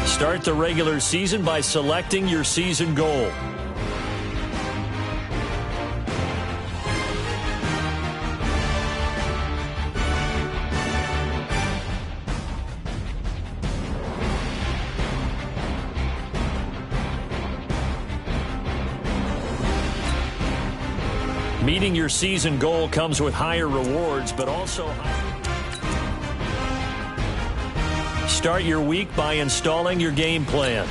Start the regular season by selecting your season goal. Meeting your season goal comes with higher rewards, but also start your week by installing your game plan.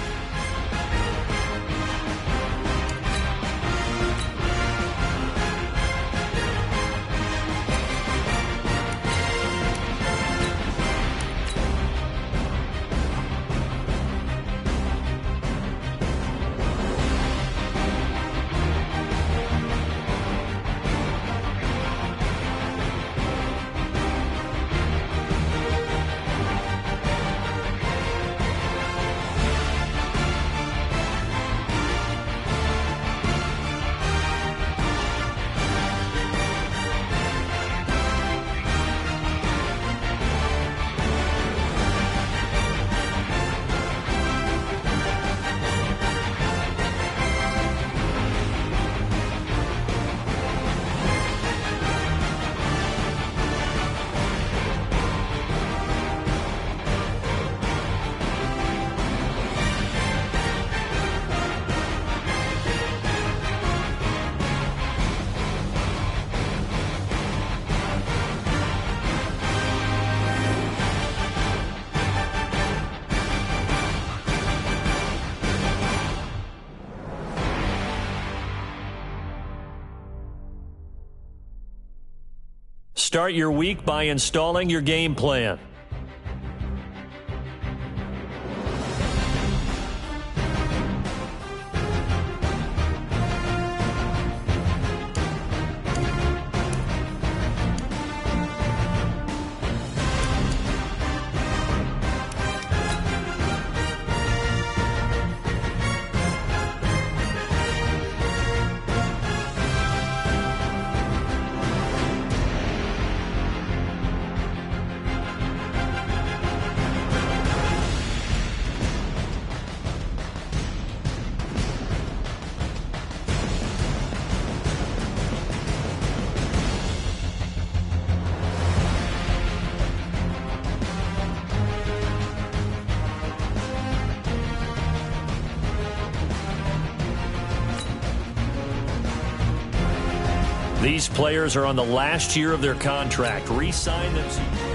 Start your week by installing your game plan. These players are on the last year of their contract. Re-sign them.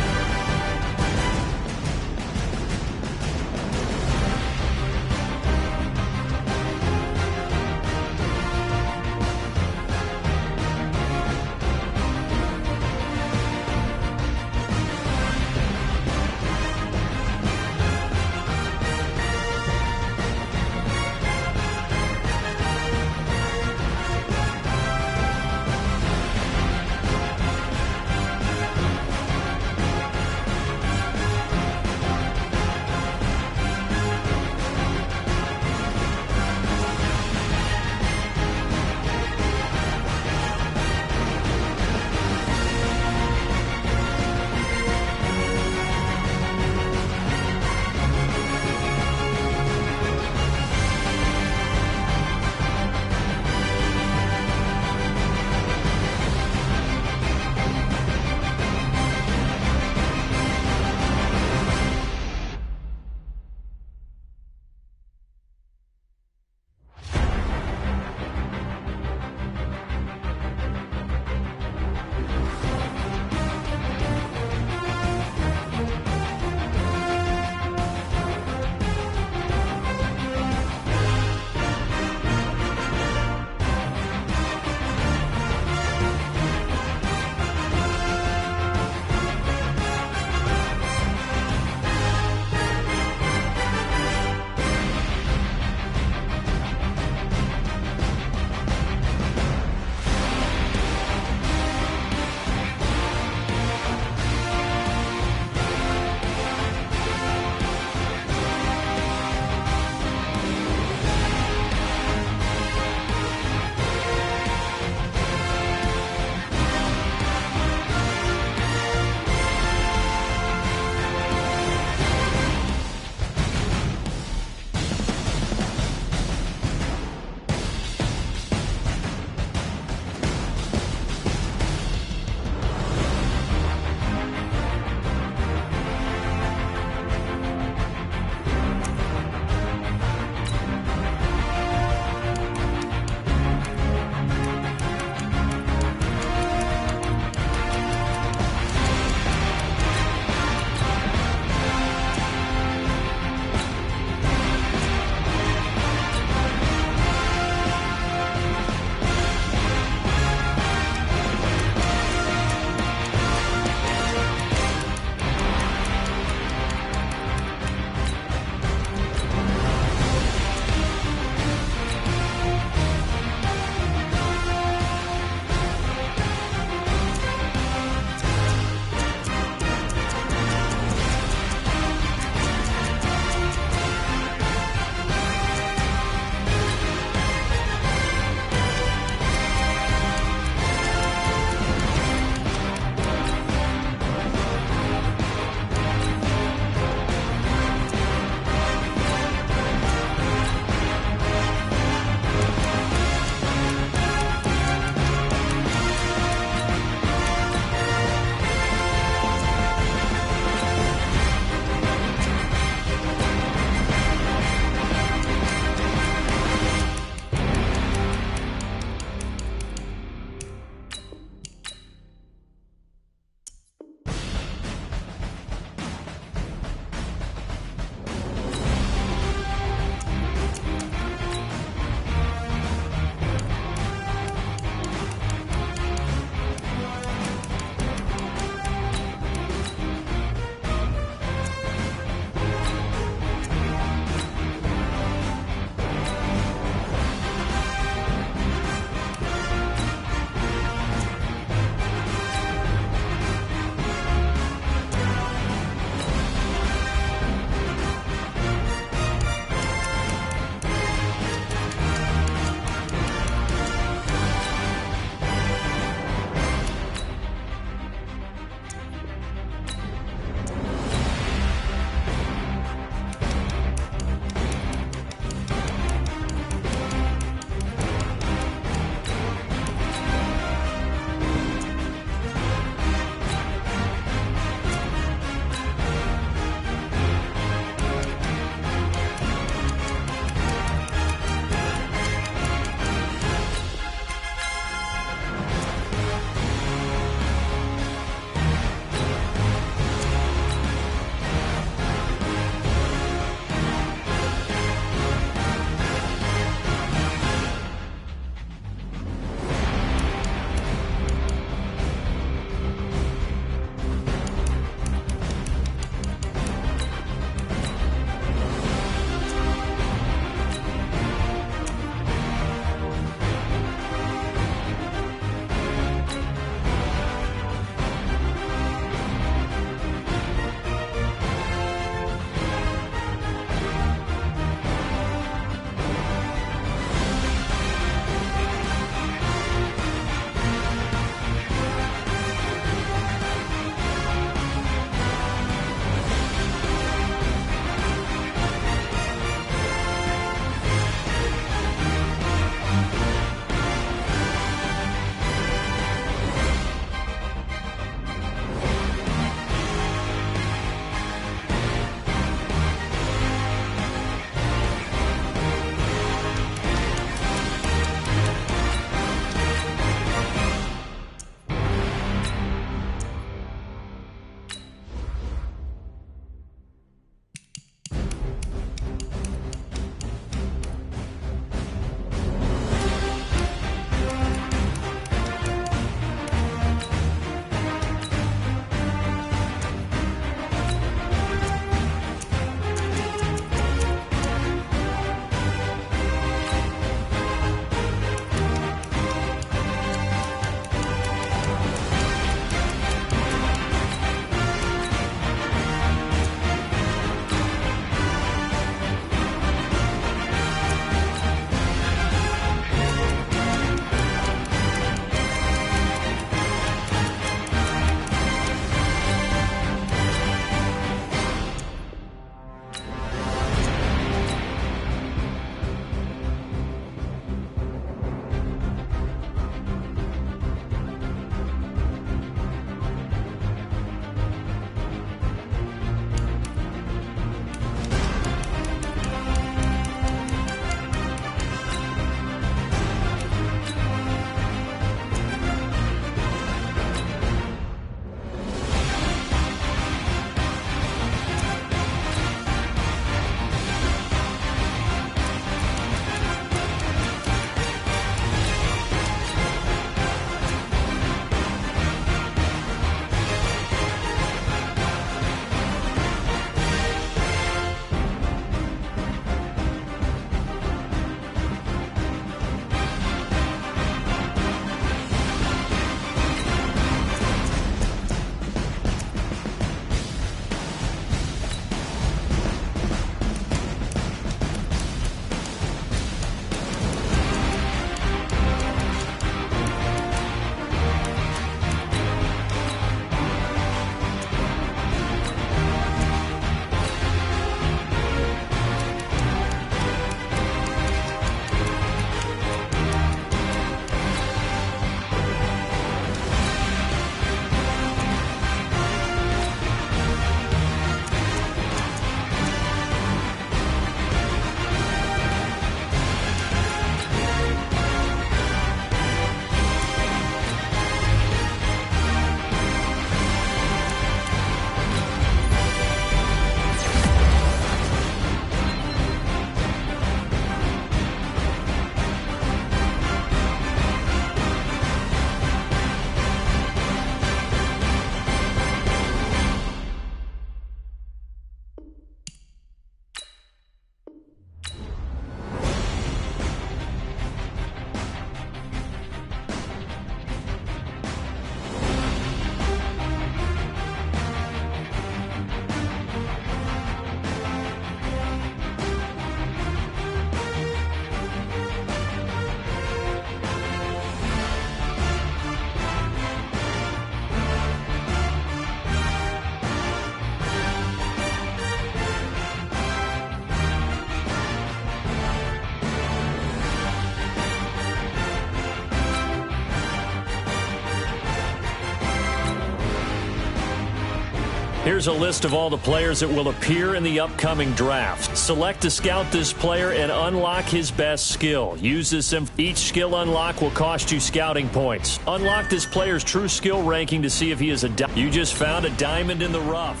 Here's a list of all the players that will appear in the upcoming draft. Select to scout this player and unlock his best skill. Use this. Each skill unlock will cost you scouting points. Unlock this player's true skill ranking to see if he is a you just found a diamond in the rough.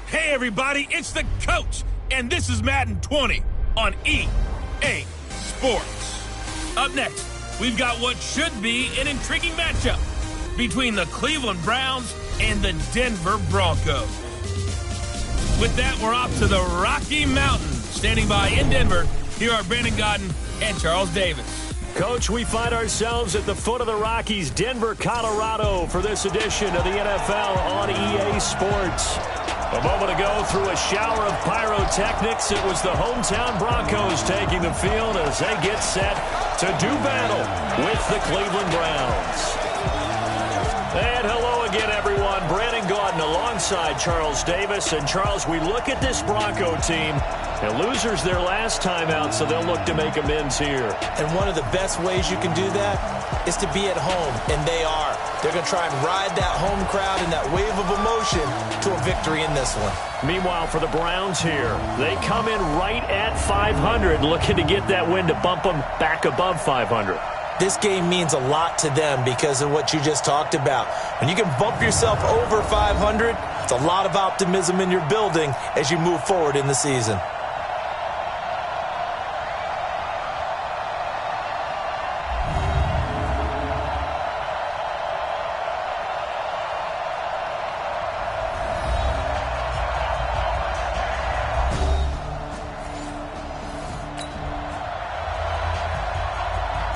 Hey everybody, it's the coach, and this is Madden 20 on EA Sports. Up next, we've got what should be an intriguing matchup between the Cleveland Browns and the Denver Broncos. With that, we're off to the Rocky Mountains. Standing by in Denver, here are Brandon Gaudin and Charles Davis. Coach, we find ourselves at the foot of the Rockies, Denver, Colorado, for this edition of the NFL on EA Sports. A moment ago, through a shower of pyrotechnics, it was the hometown Broncos taking the field as they get set to do battle with the Cleveland Browns. And hello again, everyone. Brandon Gaudin alongside Charles Davis. And Charles, we look at this Bronco team. The losers their last time out, so they'll look to make amends here. And one of the best ways you can do that is to be at home, and they are. They're going to try and ride that home crowd and that wave of emotion to a victory in this one. Meanwhile, for the Browns here, they come in right at 500, looking to get that win to bump them back above 500. This game means a lot to them because of what you just talked about. When you can bump yourself over 500, it's a lot of optimism in your building as you move forward in the season.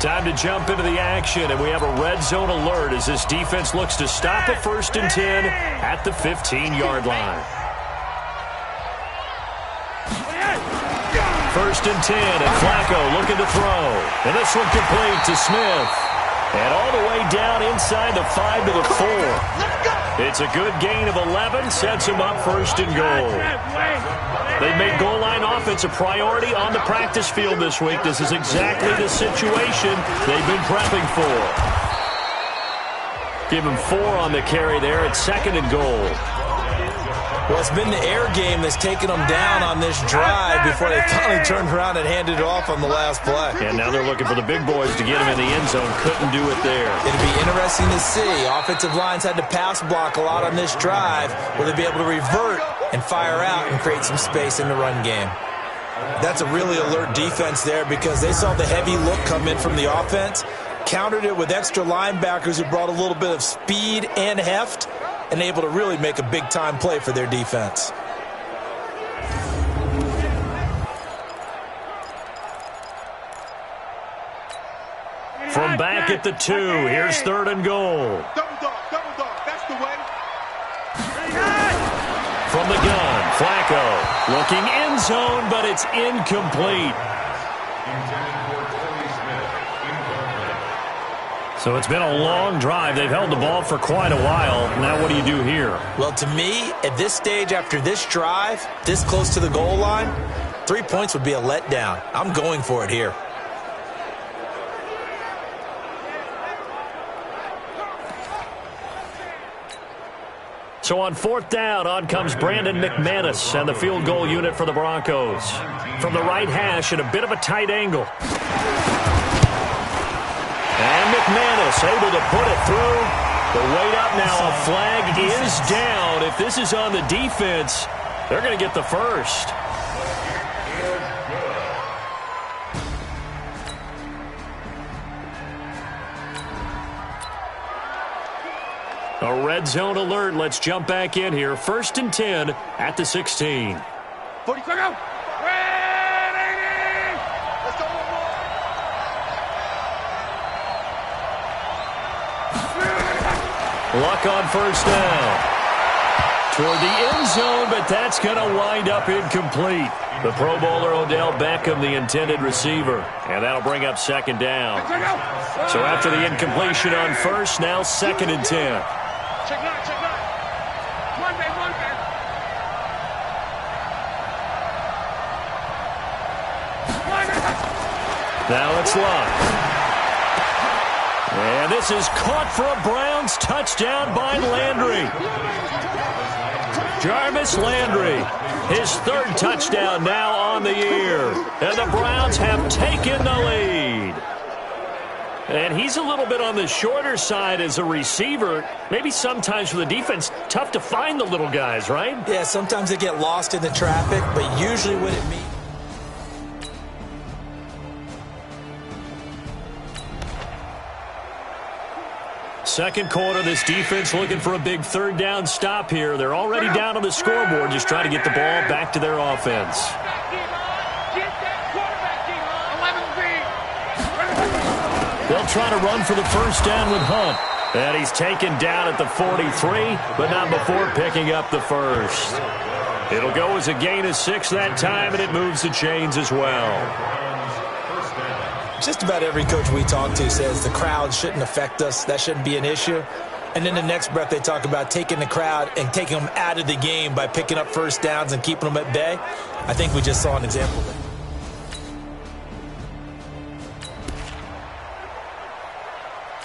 Time to jump into the action, and we have a red zone alert as this defense looks to stop a 1st and 10 at the 15-yard line. 1st and 10, and Flacco looking to throw. And this one complete to Smith. And all the way down inside the 5 to the 4. It's a good gain of 11, sets him up 1st and goal. They've made goal line offense a priority on the practice field this week. This is exactly the situation they've been prepping for. Give him 4 on the carry there at 2nd and goal. Well, it's been the air game that's taken them down on this drive before they finally turned around and handed it off on the last play. And now they're looking for the big boys to get him in the end zone. Couldn't do it there. It'll be interesting to see. Offensive lines had to pass block a lot on this drive. Will they be able to revert and fire out and create some space in the run game? That's a really alert defense there because they saw the heavy look come in from the offense, countered it with extra linebackers who brought a little bit of speed and heft, and able to really make a big-time play for their defense. back at the 2. Here's 3rd and goal. Double dog, that's the way. From the gun, Flacco looking end zone, but it's incomplete. So it's been a long drive. They've held the ball for quite a while. Now what do you do here? Well, to me, at this stage after this drive, this close to the goal line, 3 points would be a letdown. I'm going for it here. So on 4th down, on comes Brandon McManus and the field goal unit for the Broncos. From the right hash at a bit of a tight angle. And McManus able to put it through. The weight up now. A flag is down. If this is on the defense, they're going to get the first. A red zone alert. Let's jump back in here. 1st and 10 at the 16. 40, go! Let's go. Luck on 1st down. Toward the end zone, but that's going to wind up incomplete. The Pro Bowler Odell Beckham, the intended receiver. And that'll bring up 2nd down. So after the incompletion on 1st, now 2nd and 10. Check it out. One man. Now it's Luck. And this is caught for a Browns touchdown by Landry. Jarvis Landry, his 3rd touchdown now on the year. And the Browns have taken the lead. And he's a little bit on the shorter side as a receiver. Maybe sometimes for the defense, tough to find the little guys, right? Yeah, sometimes they get lost in the traffic, but usually what it means. Second quarter, this defense looking for a big 3rd down stop here. They're already down on the scoreboard, just trying to get the ball back to their offense. They'll try to run for the 1st down with Hunt. And he's taken down at the 43, but not before picking up the 1st. It'll go as a gain of 6 that time, and it moves the chains as well. Just about every coach we talk to says the crowd shouldn't affect us. That shouldn't be an issue. And then the next breath they talk about taking the crowd and taking them out of the game by picking up 1st downs and keeping them at bay. I think we just saw an example of it.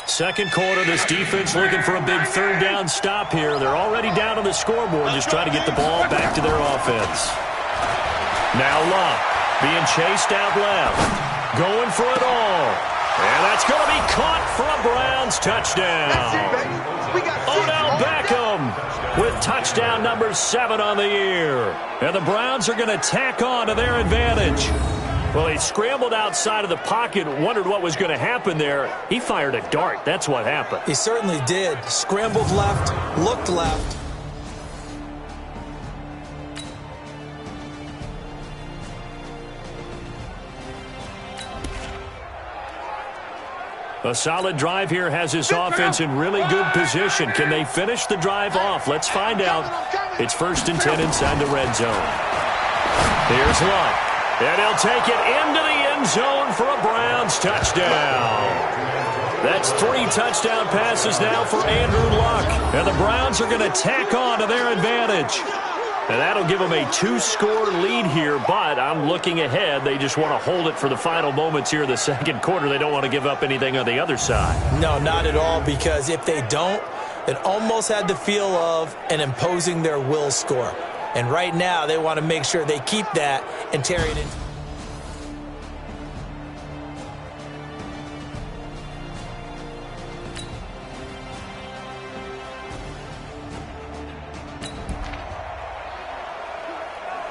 Second quarter, this defense looking for a big 3rd down stop here. They're already down on the scoreboard, just trying to get the ball back to their offense. Now Luck being chased out left, going for it all. And that's going to be caught for a Browns touchdown. Odell Beckham with touchdown number 7 on the year. And the Browns are going to tack on to their advantage. Well, he scrambled outside of the pocket, wondered what was going to happen there. He fired a dart. That's what happened. He certainly did. Scrambled left, looked left. A solid drive here has his offense in really good position. Can they finish the drive off? Let's find out. It's 1st and 10 inside the red zone. Here's Luck. And he'll take it into the end zone for a Browns touchdown. That's 3 touchdown passes now for Andrew Luck. And the Browns are going to tack on to their advantage. And that'll give them a 2-score lead here, but I'm looking ahead. They just want to hold it for the final moments here in the second quarter. They don't want to give up anything on the other side. No, not at all, because if they don't, it almost had the feel of an imposing their will score. And right now, they want to make sure they keep that and carry it in.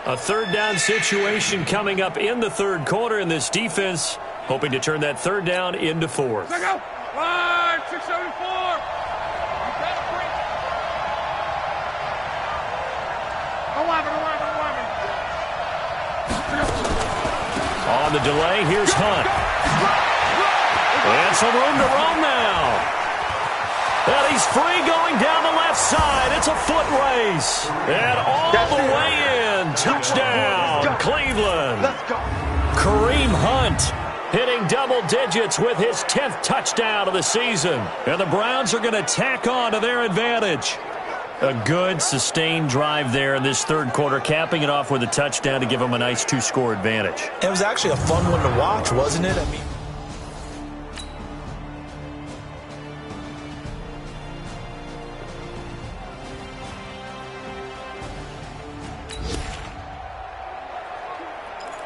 A 3rd down situation coming up in the 3rd quarter, and this defense hoping to turn that 3rd down into 4th. Let go. 674. On the delay, here's Hunt. And some room to roam now. And he's free going down the left side. It's a foot race. And all the way in. Touchdown, Cleveland. Kareem Hunt hitting double digits with his 10th touchdown of the season. And the Browns are going to tack on to their advantage. A good, sustained drive there in this third quarter, capping it off with a touchdown to give them a nice 2-score advantage. It was actually a fun one to watch, wasn't it? I mean,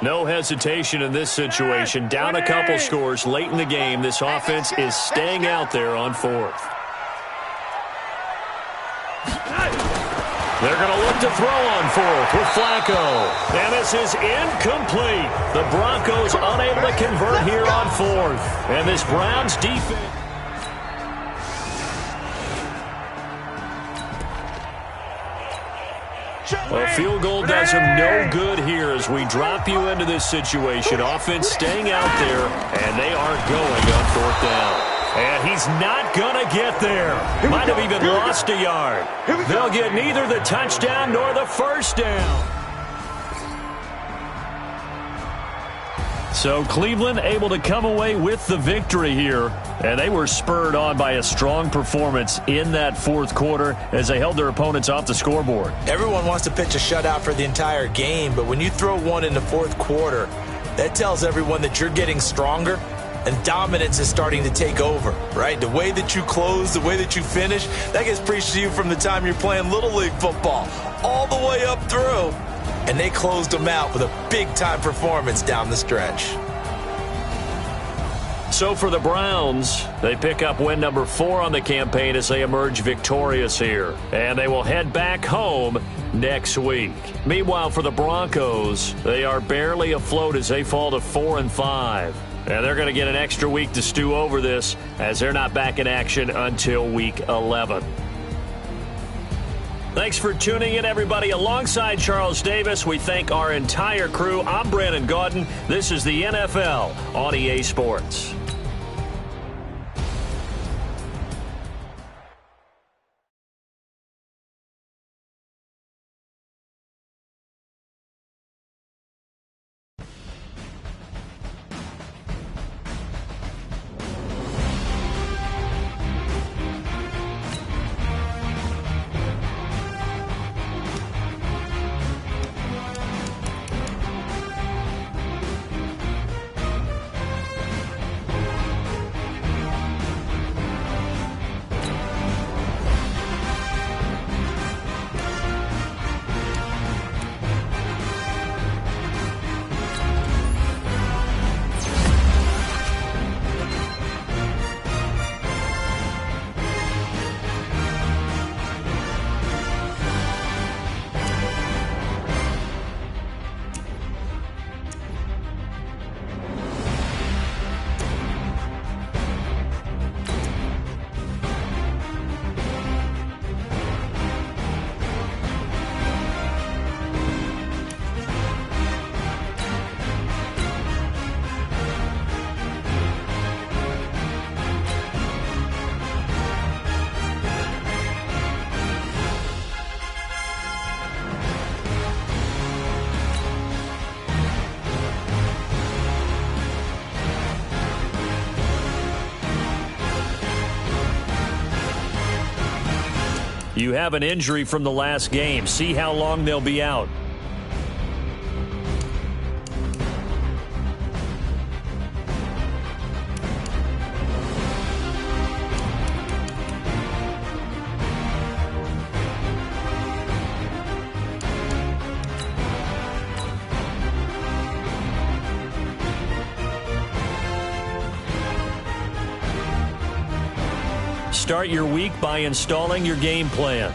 no hesitation in this situation. Down a couple scores late in the game. This offense is staying out there on fourth. They're going to look to throw on fourth with Flacco. And this is incomplete. The Broncos unable to convert here on fourth. And this Browns defense. A field goal does him no good here as we drop you into this situation. Offense staying out there, and they are going on fourth down. And he's not going to get there. Might have even lost a yard. They'll get neither the touchdown nor the first down. So Cleveland able to come away with the victory here. And they were spurred on by a strong performance in that fourth quarter as they held their opponents off the scoreboard. Everyone wants to pitch a shutout for the entire game, but when you throw one in the fourth quarter, that tells everyone that you're getting stronger and dominance is starting to take over, right? The way that you close, the way that you finish, that gets preached to you from the time you're playing Little League football all the way up through. And they closed them out with a big-time performance down the stretch. So for the Browns, they pick up win number 4 on the campaign as they emerge victorious here. And they will head back home next week. Meanwhile, for the Broncos, they are barely afloat as they fall to 4-5. And they're going to get an extra week to stew over this as they're not back in action until week 11. Thanks for tuning in, everybody. Alongside Charles Davis, we thank our entire crew. I'm Brandon Gaudin. This is the NFL on EA Sports. You have an injury from the last game. See how long they'll be out. Start your week by installing your game plan.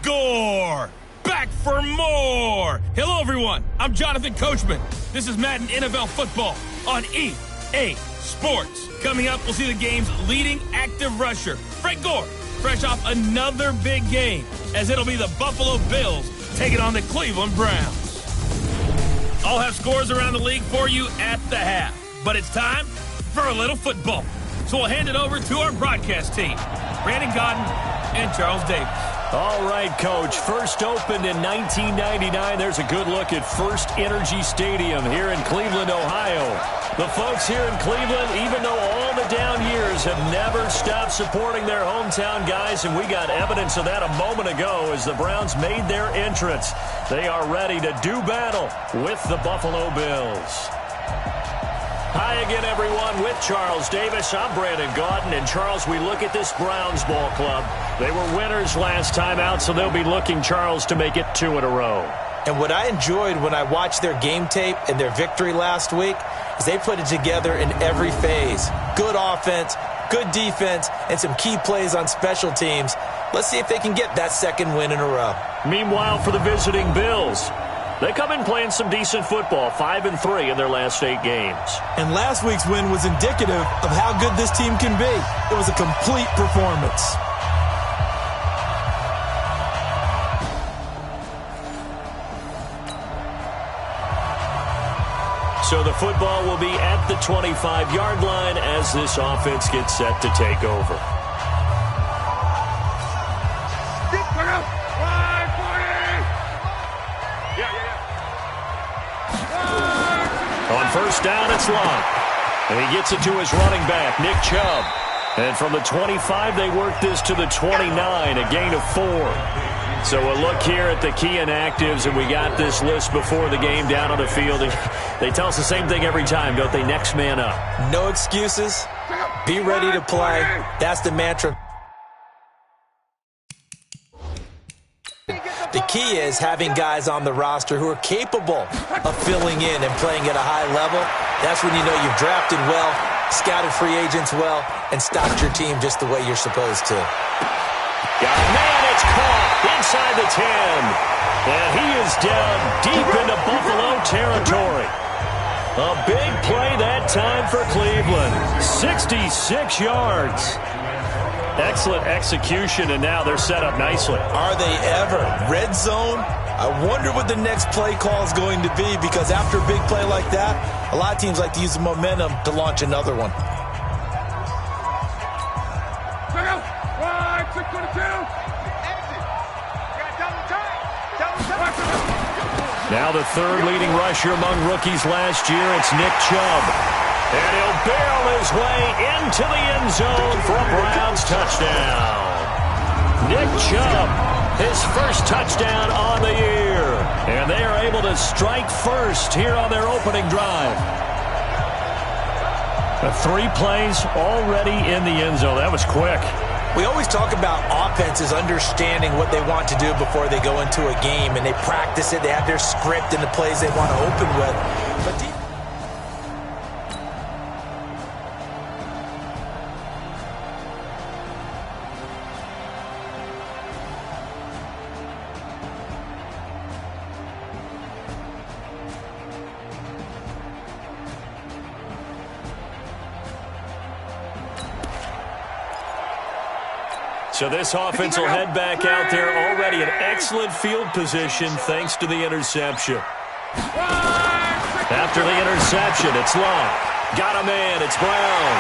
score! Back for more! Hello, everyone. I'm Jonathan Coachman. This is Madden NFL Football on EA Sports. Coming up, we'll see the game's leading active rusher, Frank Gore, fresh off another big game, as it'll be the Buffalo Bills taking on the Cleveland Browns. I'll have scores around the league for you at the half, but it's time for a little football. So we'll hand it over to our broadcast team, Brandon Gaudin and Charles Davis. All right, Coach. First opened in 1999. There's a good look at First Energy Stadium here in Cleveland, Ohio. The folks here in Cleveland, even though all the down years, have never stopped supporting their hometown guys, and we got evidence of that a moment ago as the Browns made their entrance. They are ready to do battle with the Buffalo Bills. Hi again, everyone, with Charles Davis. I'm Brandon Gaudin. And, Charles, we look at this Browns ball club. They were winners last time out, so they'll be looking, Charles, to make it 2 in a row. And what I enjoyed when I watched their game tape and their victory last week is they put it together in every phase. Good offense, good defense, and some key plays on special teams. Let's see if they can get that second win in a row. Meanwhile, for the visiting Bills, they come in playing some decent football, 5-3 in their last 8 games. And last week's win was indicative of how good this team can be. It was a complete performance. So the football will be at the 25-yard line as this offense gets set to take over. On first down, it's Long. And he gets it to his running back, Nick Chubb. And from the 25, they work this to the 29, a gain of 4. So a look here at the key inactives, and we got this list before the game down on the field. They tell us the same thing every time, don't they? Next man up. No excuses. Be ready to play. That's the mantra. The key is having guys on the roster who are capable of filling in and playing at a high level. That's when you know you've drafted well, scouted free agents well, and stocked your team just the way you're supposed to. Got a man, it's caught inside the 10. And he is down deep into Buffalo territory. A big play that time for Cleveland. 66 yards. Excellent execution, and now they're set up nicely. Are they ever? Red zone? I wonder what the next play call is going to be, because after a big play like that, a lot of teams like to use the momentum to launch another one. Now the third leading rusher among rookies last year, it's Nick Chubb. And he'll barrel his way into the end zone for a Browns touchdown. Nick Chubb, his first touchdown on the year. And they are able to strike first here on their opening drive. 3 plays already in the end zone. That was quick. We always talk about offenses understanding what they want to do before they go into a game, and they practice it. They have their script and the plays they want to open with. But so this offense will head back out there already in excellent field position thanks to the interception. After the interception, it's Long. Got a man, it's Brown.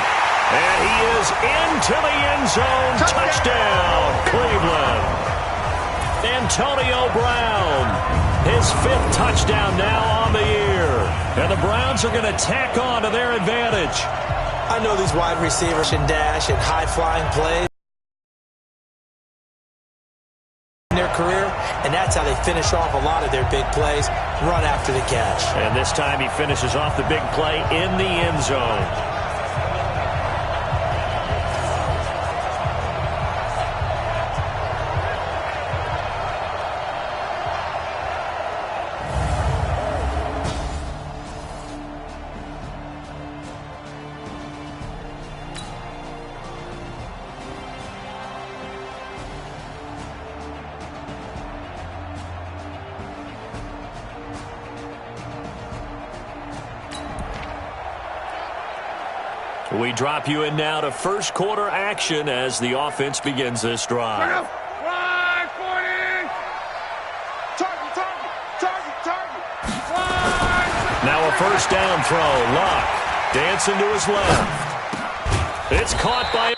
And he is into the end zone. Touchdown, Cleveland. Antonio Brown, his 5th touchdown now on the year. And the Browns are going to tack on to their advantage. I know these wide receivers can dash and high-flying plays in their career, and that's how they finish off a lot of their big plays, run after the catch. And this time he finishes off the big play in the end zone. We drop you in now to first quarter action as the offense begins this drive. Right, 40. Target, target, target, target. Right. Now a first down throw. Luck dancing to his left. It's caught by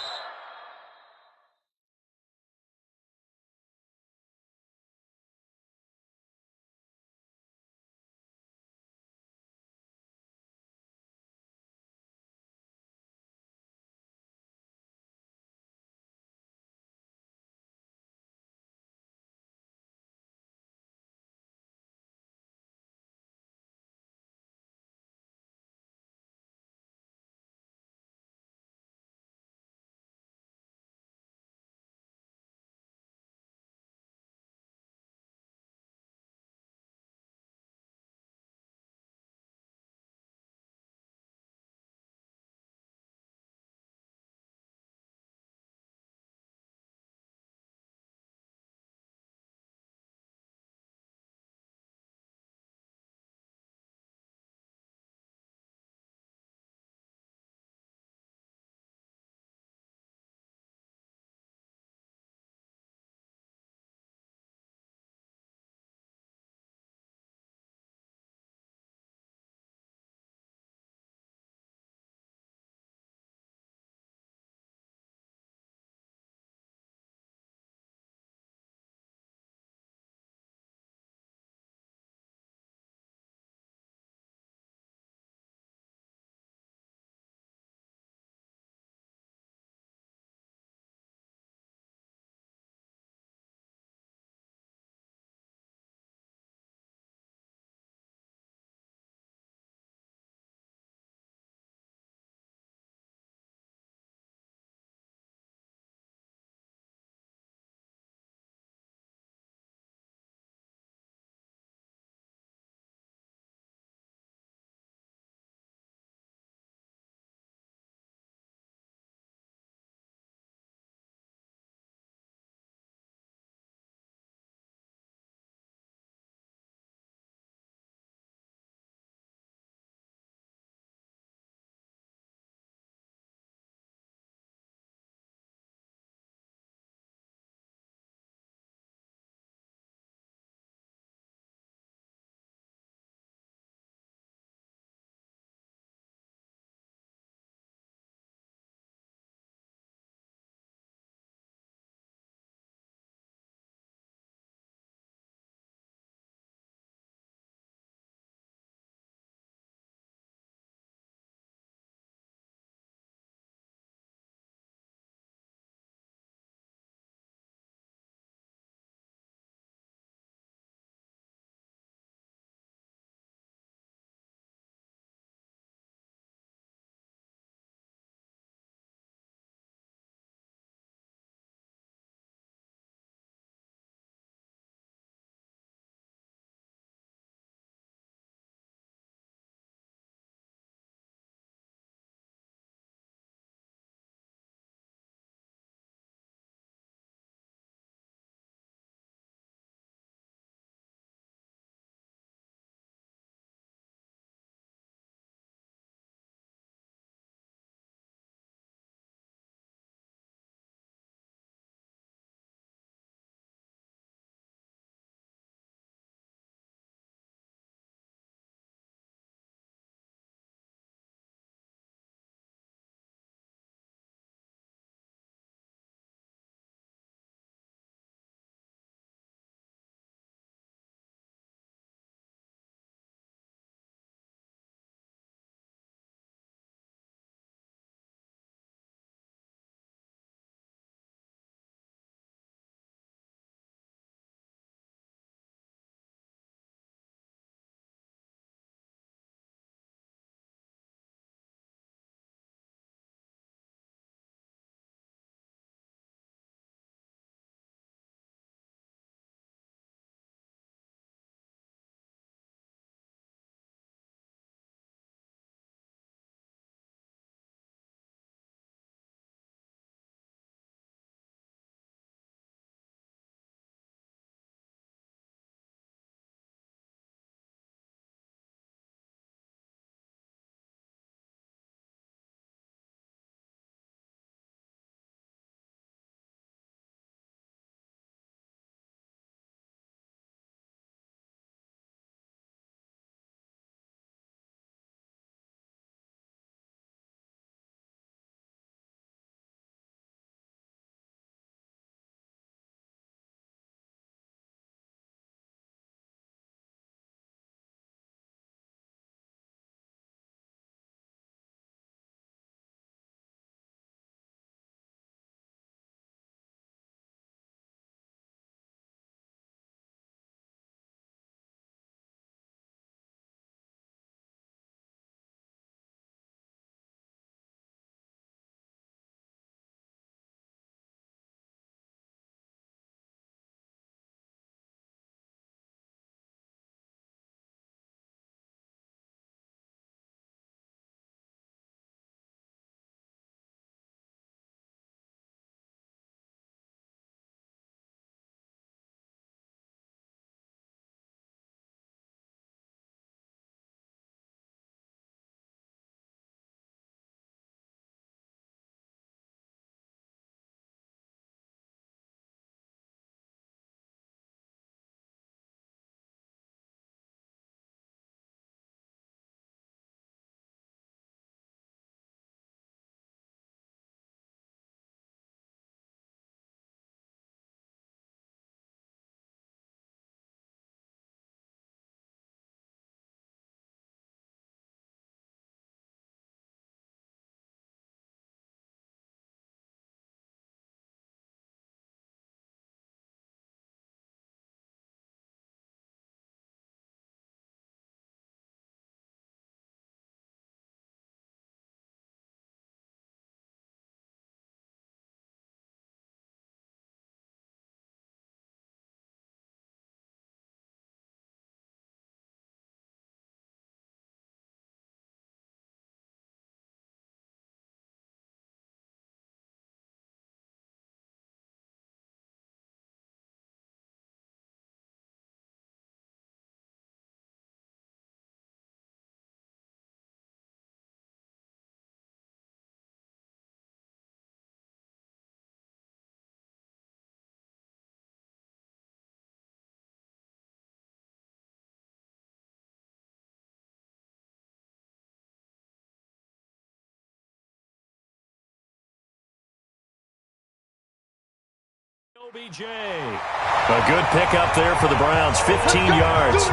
OBJ. A good pickup there for the Browns, 15 yards.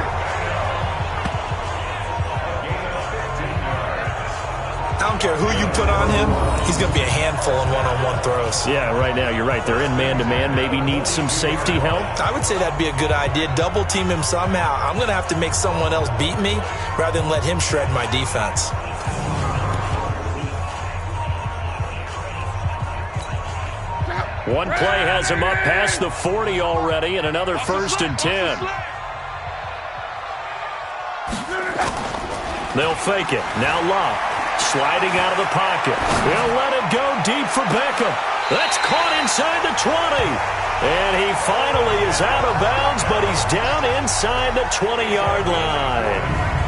I don't care who you put on him, he's going to be a handful in one-on-one throws. Yeah, right now, you're right. They're in man-to-man, maybe need some safety help. I would say that'd be a good idea. Double team him somehow. I'm going to have to make someone else beat me rather than let him shred my defense. One play has him up past the 40 already, and another 1st and 10. They'll fake it. Now Love, sliding out of the pocket. He'll let it go deep for Beckham. That's caught inside the 20. And he finally is out of bounds, but he's down inside the 20-yard line.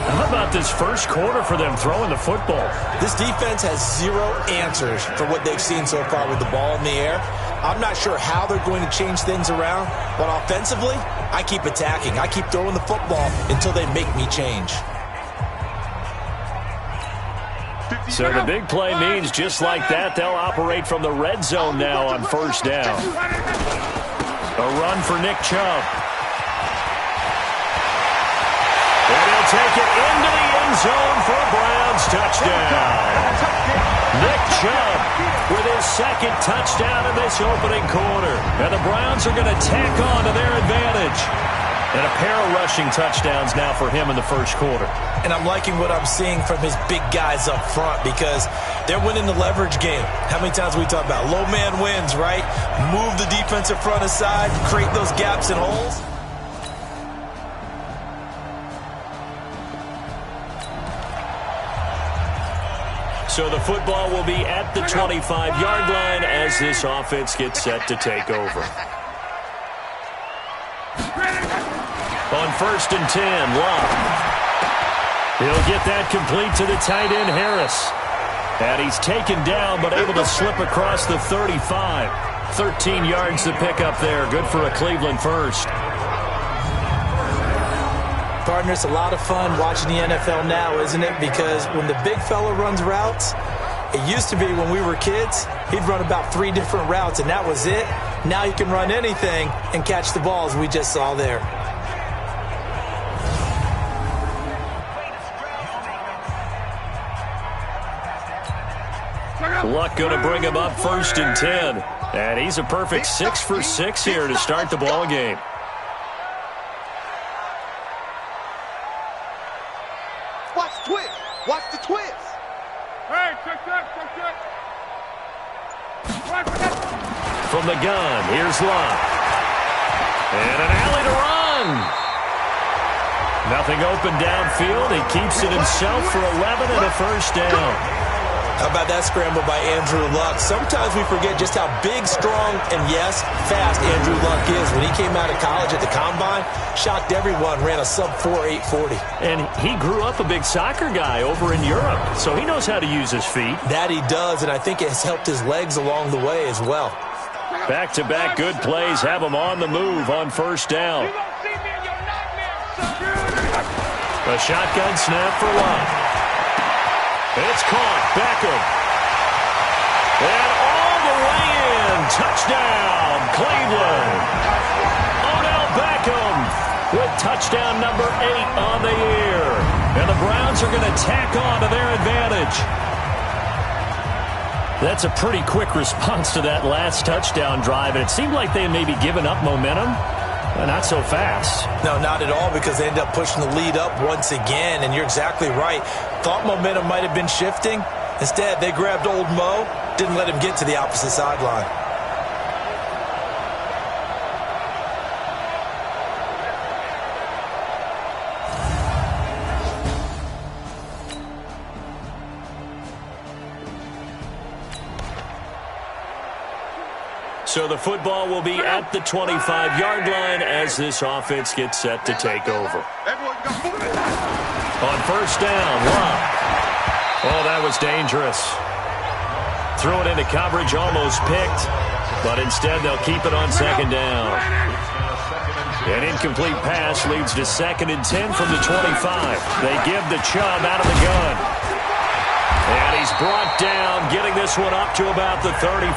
How about this first quarter for them throwing the football? This defense has zero answers for what they've seen so far with the ball in the air. I'm not sure how they're going to change things around, but offensively, I keep attacking. I keep throwing the football until they make me change. So the big play means just like that, they'll operate from the red zone now on 1st down. A run for Nick Chubb. And he'll take it into the end zone for a Browns touchdown. Nick Chubb with his 2nd touchdown in this opening quarter. And the Browns are going to tack on to their advantage. And a pair of rushing touchdowns now for him in the first quarter. And I'm liking what I'm seeing from his big guys up front because they're winning the leverage game. How many times we talk about low man wins, right? Move the defensive front aside, create those gaps and holes. So the football will be at the 25-yard line as this offense gets set to take over. On 1st and 10, Love. He'll get that complete to the tight end, Harris. And he's taken down but able to slip across the 35. 13 yards to pick up there. Good for a Cleveland first. Partner, it's a lot of fun watching the NFL now, isn't it? Because when the big fella runs routes, it used to be when we were kids, he'd run about 3 different routes, and that was it. Now you can run anything and catch the balls we just saw there. Luck going to bring him up 1st and 10. And he's a perfect 6 for 6 here to start the ball game. Watch the twist. Watch the twist. Hey, check that. From the gun, here's Love. And an alley to run. Nothing open downfield. He keeps it himself for 11 and a 1st down. How about that scramble by Andrew Luck? Sometimes we forget just how big, strong, and yes, fast Andrew Luck is. When he came out of college at the Combine, shocked everyone, ran a sub-4 840. And he grew up a big soccer guy over in Europe, so he knows how to use his feet. That he does, and I think it has helped his legs along the way as well. Back-to-back good plays have him on the move on 1st down. A shotgun snap for Love. It's caught. Beckham. And all the way in. Touchdown, Cleveland. Odell Beckham with touchdown number 8 on the year. And the Browns are going to tack on to their advantage. That's a pretty quick response to that last touchdown drive. And it seemed like they may be giving up momentum. Not so fast. No, not at all, because they end up pushing the lead up once again, and you're exactly right. Thought momentum might have been shifting. Instead, they grabbed old Mo, didn't let him get to the opposite sideline. So the football will be at the 25-yard line as this offense gets set to take over. On 1st down, Love. Oh, that was dangerous. Threw it into coverage, almost picked, but instead they'll keep it on 2nd down. An incomplete pass leads to 2nd and 10 from the 25. They give to Chubb out of the gun. And he's brought down, getting this one up to about the 35.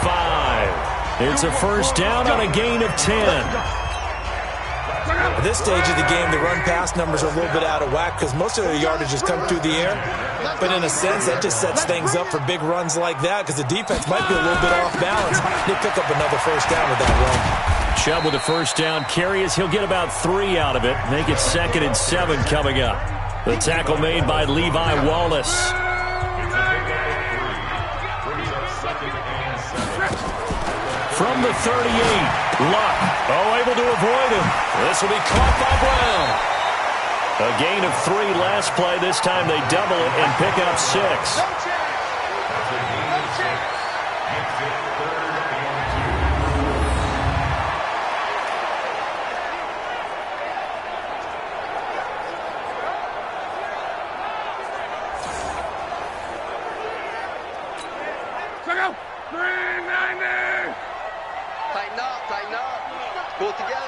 It's a first down on a gain of 10. At this stage of the game, the run-pass numbers are a little bit out of whack because most of their yardage has come through the air. But in a sense, that just sets things up for big runs like that because the defense might be a little bit off balance. They pick up another first down with that run. Chubb with a first down carry as he'll get about 3 out of it. Make it 2nd and 7 coming up. The tackle made by Levi Wallace. From the 38, Luck. Able to avoid him. This will be caught by Brown. A gain of 3 last play. This time they double it and pick up 6. Tighten up. Pull it together.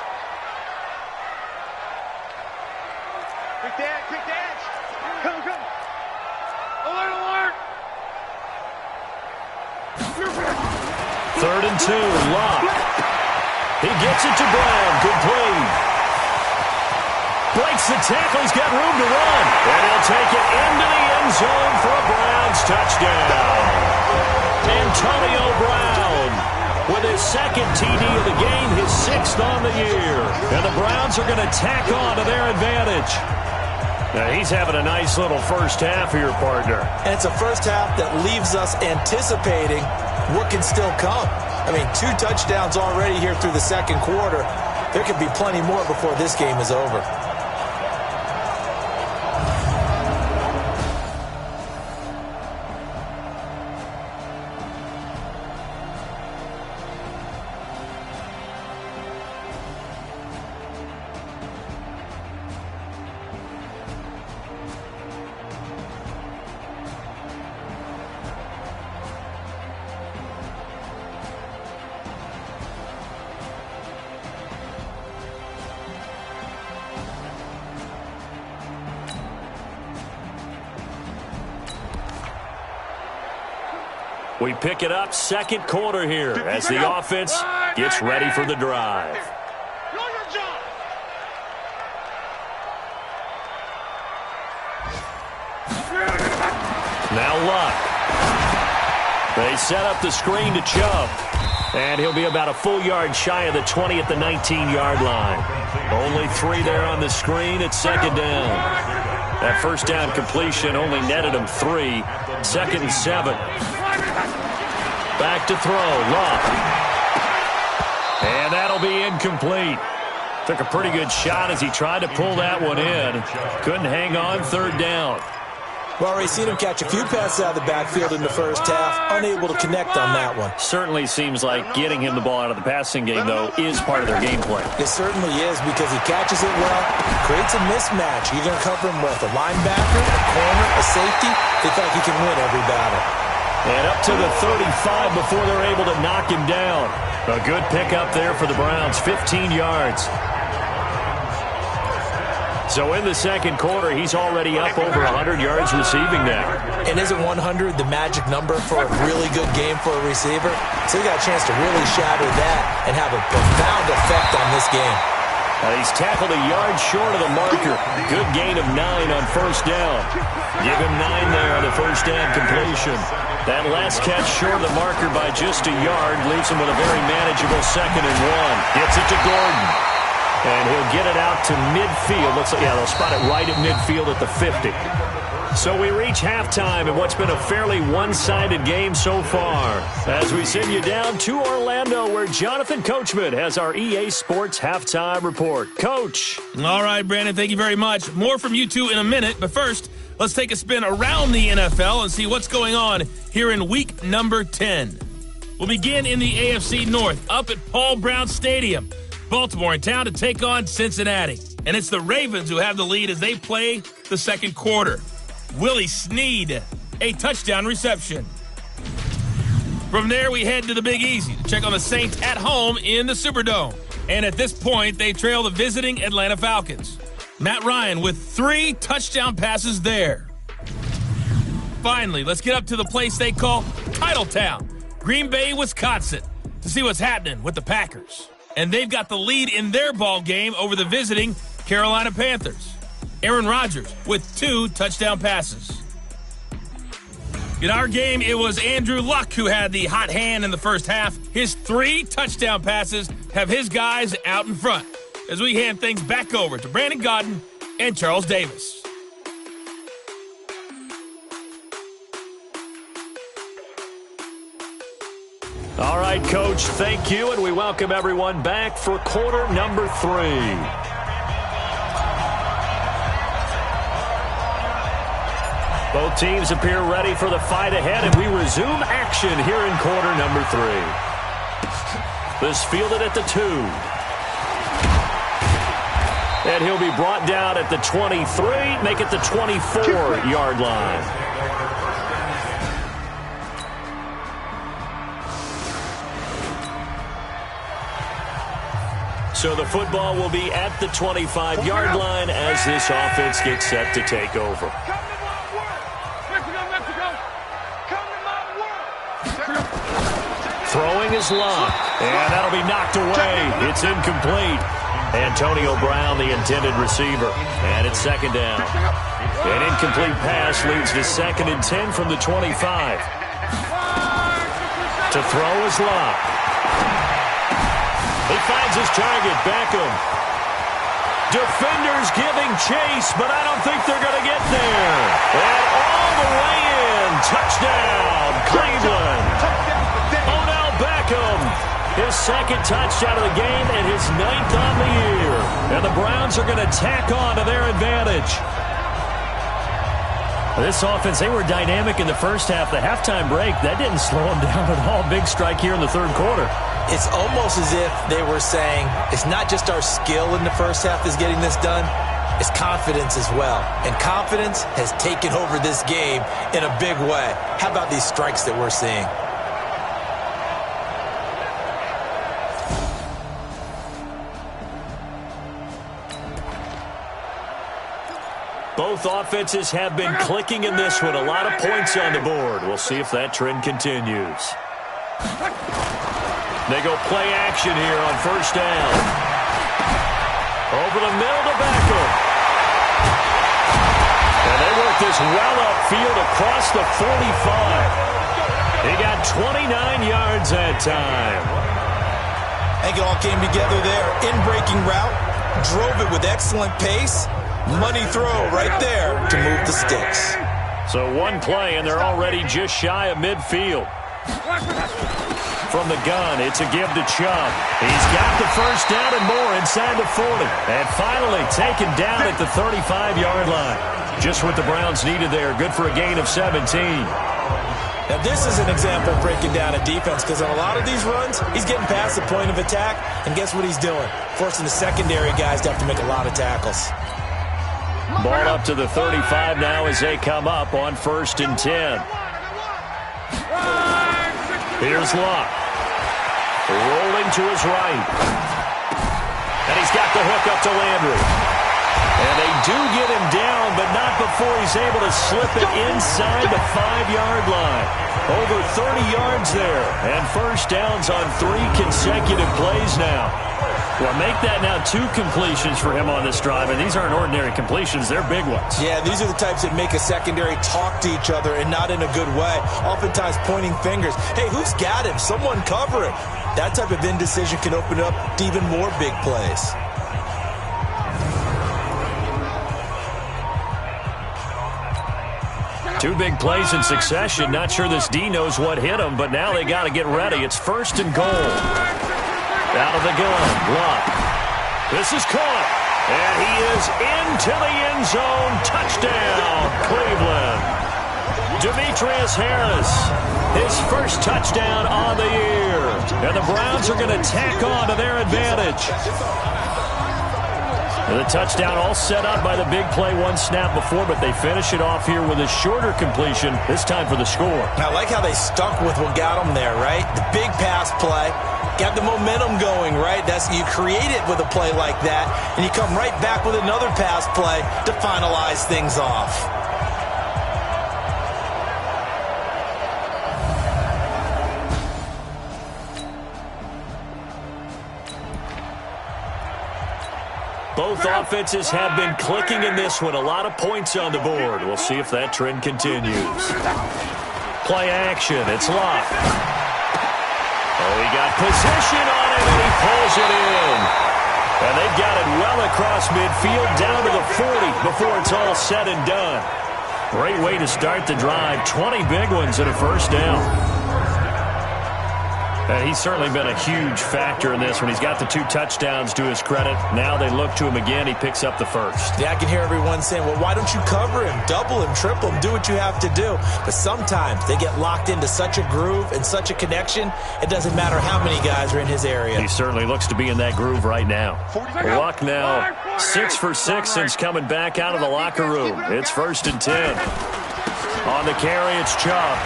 Quick dash. Come. Alert. 3rd and 2, Luck. He gets it to Brown. Good play. Breaks the tackle. He's got room to run. And he'll take it into the end zone for a Browns touchdown. Antonio Brown with his 2nd TD of the game, his 6th on the year. And the Browns are going to tack on to their advantage. Now, he's having a nice little first half here, partner. And it's a first half that leaves us anticipating what can still come. I mean, 2 touchdowns already here through the 2nd quarter. There could be plenty more before this game is over. We pick it up 2nd quarter here as the offense gets ready for the drive. Now Luck. They set up the screen to Chubb. And he'll be about a full yard shy of the 20 at the 19-yard line. Only 3 there on the screen at 2nd down. That first down completion only netted him 3. 2nd and 7. Back to throw, Luck. And that'll be incomplete. Took a pretty good shot as he tried to pull that one in. Couldn't hang on 3rd down. Well, we've seen him catch a few passes out of the backfield in the first half, unable to connect on that one. Certainly seems like getting him the ball out of the passing game, though, is part of their game plan. It certainly is because he catches it well, creates a mismatch. You're going to cover him with a linebacker, a corner, a safety. They feel like he can win every battle. And up to the 35 before they're able to knock him down. A good pickup there for the Browns, 15 yards. So in the 2nd quarter, he's already up over 100 yards receiving now. And isn't 100 the magic number for a really good game for a receiver? So he got a chance to really shatter that and have a profound effect on this game. He's tackled a yard short of the marker. Good gain of 9 on first down. Give him 9 there on the first down completion. That last catch short of the marker by just a yard leaves him with a very manageable 2nd and 1. Gets it to Gordon. And he'll get it out to midfield. Looks like, they'll spot it right at midfield at the 50. So we reach halftime in what's been a fairly one-sided game so far. As we send you down to Orlando, where Jonathan Coachman has our EA Sports Halftime Report. Coach. All right, Brandon, thank you very much. More from you two in a minute, but first, let's take a spin around the NFL and see what's going on here in week number 10. We'll begin in the AFC North, up at Paul Brown Stadium. Baltimore in town to take on Cincinnati. And it's the Ravens who have the lead as they play the 2nd quarter. Willie Snead, a touchdown reception. From there, we head to the Big Easy to check on the Saints at home in the Superdome. And at this point, they trail the visiting Atlanta Falcons. Matt Ryan with 3 touchdown passes there. Finally, let's get up to the place they call Titletown, Green Bay, Wisconsin. to see what's happening with the Packers. And they've got the lead in their ball game over the visiting Carolina Panthers. Aaron Rodgers with 2 touchdown passes. In our game, it was Andrew Luck who had the hot hand in the first half. His 3 touchdown passes have his guys out in front as we hand things back over to Brandon Gaudin and Charles Davis. All right, Coach, thank you, and we welcome everyone back for quarter number 3. Both teams appear ready for the fight ahead, and we resume action here in quarter number 3. This fielded at the 2. And he'll be brought down at the 23, make it the 24-yard line. So the football will be at the 25-yard line as this offense gets set to take over. Throwing is Locke, and that'll be knocked away. It's incomplete. Antonio Brown, the intended receiver, and it's second down. An incomplete pass leads to 2nd and 10 from the 25. To throw is Locke. He finds his target, Beckham. Defenders giving chase, but I don't think they're going to get there. And all the way in. Touchdown, Cleveland. Odell Beckham. His 2nd touchdown of the game and his 9th on the year. And the Browns are going to tack on to their advantage. This offense, they were dynamic in the first half. The halftime break, that didn't slow them down at all. Big strike here in the 3rd quarter. It's almost as if they were saying, it's not just our skill in the first half that's getting this done, it's confidence as well. And confidence has taken over this game in a big way. How about these strikes that we're seeing? Both offenses have been clicking in this one. A lot of points on the board. We'll see if that trend continues. They go play action here on 1st down. Over the middle to Beckham. And they work this well upfield across the 45. He got 29 yards that time. I think it all came together there. In-breaking route. Drove it with excellent pace. Money throw right there to move the sticks. So one play, and they're already just shy of midfield. From the gun, it's a give to Chubb. He's got the 1st down and more inside the 40. And finally taken down at the 35-yard line. Just what the Browns needed there. Good for a gain of 17. Now, this is an example of breaking down a defense because on a lot of these runs, he's getting past the point of attack. And guess what he's doing? Forcing the secondary guys to have to make a lot of tackles. Ball up to the 35 now as they come up on 1st and 10. Here's Locke. Rolling to his right. And he's got the hook up to Landry. And they do get him down, but not before he's able to slip it inside the 5-yard line. Over 30 yards there. And 1st downs on 3 consecutive plays now. Well, make that now 2 completions for him on this drive, and these aren't ordinary completions. They're big ones. Yeah, these are the types that make a secondary talk to each other and not in a good way, oftentimes pointing fingers. Hey, who's got him? Someone cover him. That type of indecision can open up to even more big plays. Two big plays in succession. Not sure this D knows what hit him, but now they got to get ready. It's 1st and goal. Out of the gun, Locke. This is caught, and he is into the end zone. Touchdown, Cleveland. Demetrius Harris, his 1st touchdown on the year. And the Browns are going to tack on to their advantage. And the touchdown all set up by the big play 1 snap before, but they finish it off here with a shorter completion, this time for the score. I like how they stuck with what got them there, right? The big pass play. Got the momentum going, right? You create it with a play like that, and you come right back with another pass play to finalize things off. Both offenses have been clicking in this one. A lot of points on the board. We'll see if that trend continues. Play action. It's Luck. Oh, he got position on him, and he pulls it in. And they've got it well across midfield, down to the 40 before it's all said and done. Great way to start the drive. 20 big ones and a first down. And he's certainly been a huge factor in this when he's got the 2 touchdowns to his credit. Now they look to him again. He picks up the first. Yeah, I can hear everyone saying, well, why don't you cover him, double him, triple him, do what you have to do. But sometimes they get locked into such a groove and such a connection, it doesn't matter how many guys are in his area. He certainly looks to be in that groove right now. Luck now 6 for 6 since coming back out of the locker room. It's 1st and 10. On the carry, it's Chubb.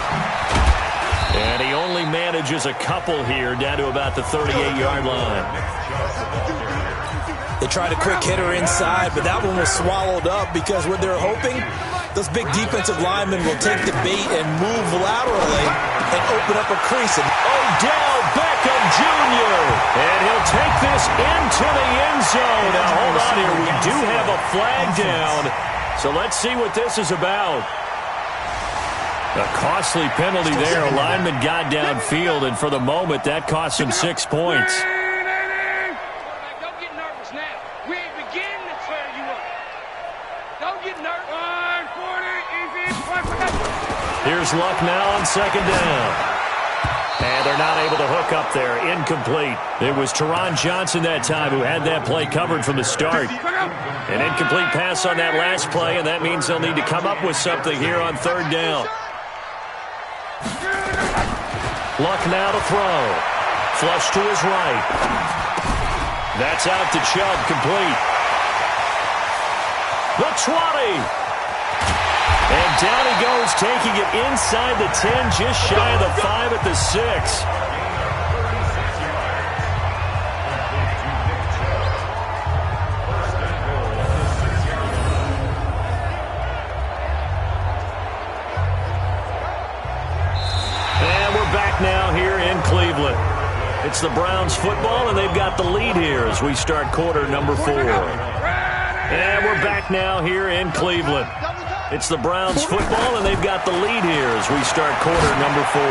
And he only manages a couple here down to about the 38-yard line. They tried a quick hitter inside, but that one was swallowed up because what they're hoping, those big defensive linemen will take the bait and move laterally and open up a crease. And Odell Beckham Jr. And he'll take this into the end zone. Now, hold on here. We do have a flag down. So let's see what this is about. A costly penalty there. A lineman got downfield, and for the moment, that cost him 6 points. Don't get nervous now. We ain't beginning to tear you up. Don't get nervous. 40, easy. Here's Luck now on 2nd down. And they're not able to hook up there. Incomplete. It was Teron Johnson that time who had that play covered from the start. An incomplete pass on that last play, and that means they'll need to come up with something here on 3rd down. Luck now to throw. Flush to his right. That's out to Chubb, complete. The 20. And down he goes, taking it inside the 10, just shy of the 5 at the 6. Now here in Cleveland. It's the Browns football, and they've got the lead here as we start quarter number 4. And we're back now here in Cleveland. It's the Browns football, and they've got the lead here as we start quarter number 4.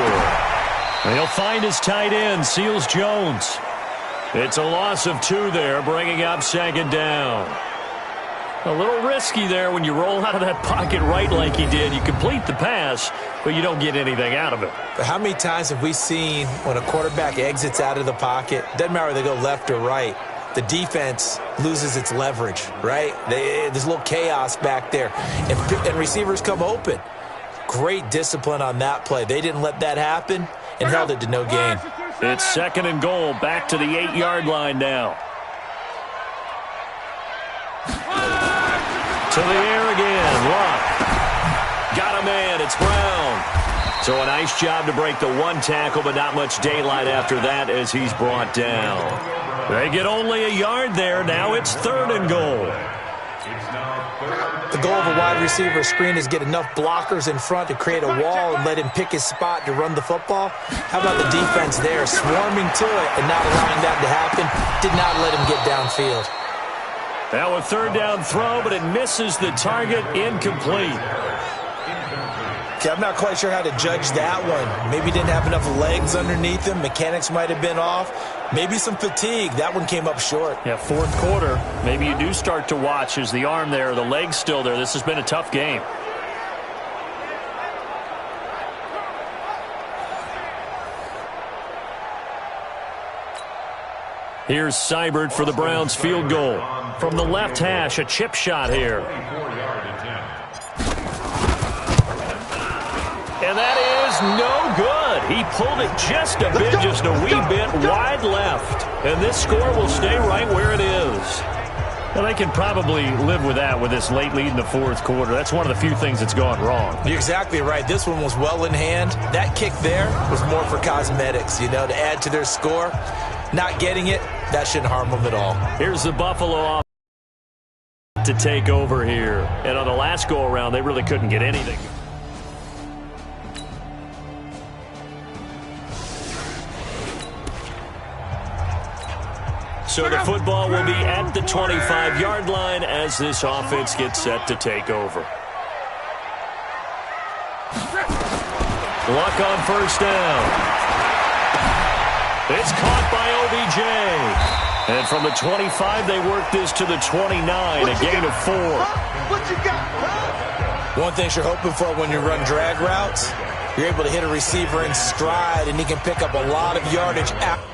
And he'll find his tight end, Seals Jones. It's a loss of 2 there, bringing up 2nd down. A little risky there when you roll out of that pocket right like he did. You complete the pass, but you don't get anything out of it. But how many times have we seen when a quarterback exits out of the pocket, doesn't matter whether they go left or right, the defense loses its leverage, right? There's a little chaos back there, and receivers come open. Great discipline on that play. They didn't let that happen and held it to no gain. It's 2nd and goal, back to the 8-yard line now. To the air again, Luck. Got a man, it's Brown. So a nice job to break the 1 tackle, but not much daylight after that as he's brought down. They get only a yard there. Now it's 3rd and goal. The goal of a wide receiver screen is get enough blockers in front to create a wall and let him pick his spot to run the football. How about the defense there, swarming to it and not allowing that to happen? Did not let him get downfield. Now a 3rd down throw, but it misses the target, incomplete. Okay, I'm not quite sure how to judge that one. Maybe didn't have enough legs underneath him. Mechanics might have been off. Maybe some fatigue. That one came up short. Yeah, 4th quarter. Maybe you do start to watch. Is the arm there, the leg's still there? This has been a tough game. Here's Seibert for the Browns field goal. From the left hash, a chip shot here. And that is no good. He pulled it just a bit, just a wee bit wide left. And this score will stay right where it is. Well, they can probably live with that with this late lead in the 4th quarter. That's one of the few things that's gone wrong. You're exactly right. This one was well in hand. That kick there was more for cosmetics, to add to their score. Not getting it, that shouldn't harm them at all. Here's the Buffalo offense to take over here. And on the last go-around, they really couldn't get anything. So the football will be at the 25-yard line as this offense gets set to take over. Luck on first down. It's caught by OBJ. And from the 25, they work this to the 29, a gain of 4. What you got, huh? One thing you're hoping for when you run drag routes, you're able to hit a receiver in stride, and he can pick up a lot of yardage after.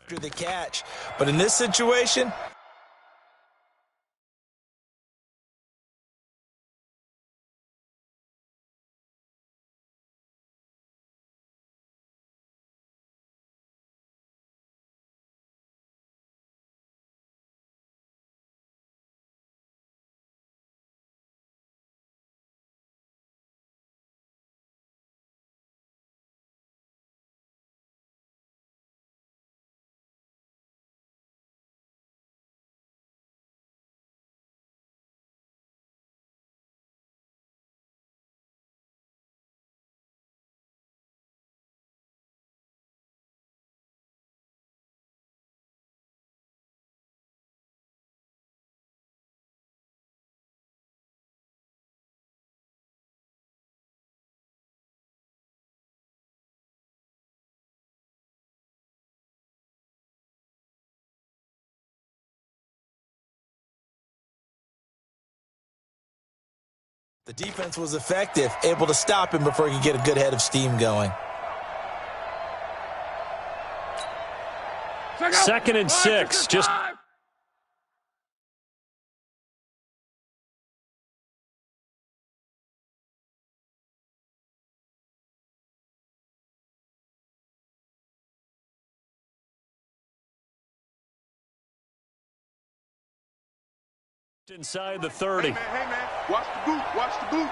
after the catch. But in this situation, the defense was effective, able to stop him before he could get a good head of steam going. 2nd and 6. Just inside the 30. Hey, man. Watch the boot. Watch the boot.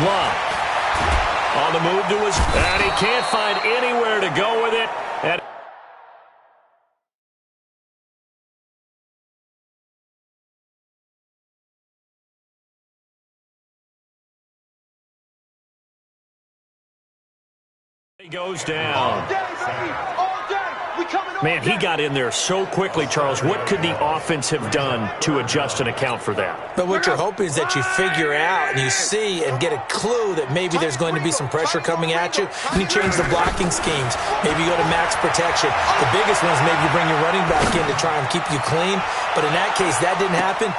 Love on the move to his, and he can't find anywhere to go with it. And he goes down. All day, baby. All day. We coming all Man, he day. got in there so quickly, Charles. What could the offense have done to adjust and account for that? But what you're hoping is that you figure out and you see and get a clue that maybe there's going to be some pressure coming at you, and you change the blocking schemes. Maybe you go to max protection. The biggest one is maybe you bring your running back in to try and keep you clean. But in that case, that didn't happen.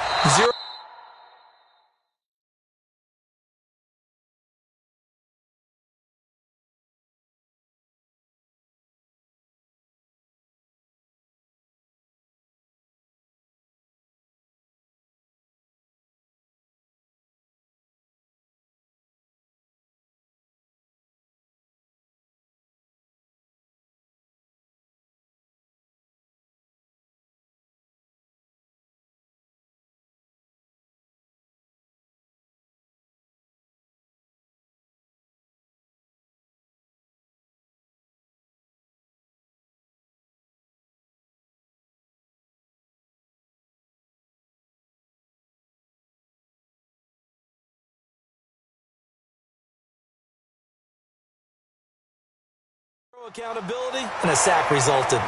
0accountability, and a sack resulted.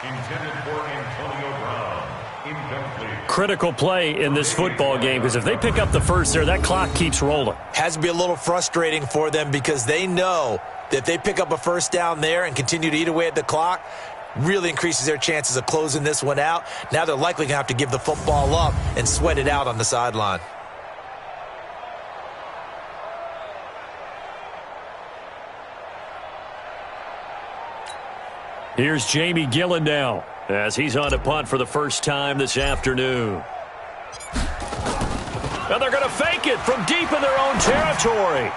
Intended for Antonio Brown. Incomplete. Critical play in this football game, because if they pick up the first there, that clock keeps rolling. Has to be a little frustrating for them because they know that if they pick up a first down there and continue to eat away at the clock, really increases their chances of closing this one out. Now they're likely going to have to give the football up and sweat it out on the sideline. Here's Jamie Gillen now as he's on to punt for the first time this afternoon. And they're going to fake it from deep in their own territory.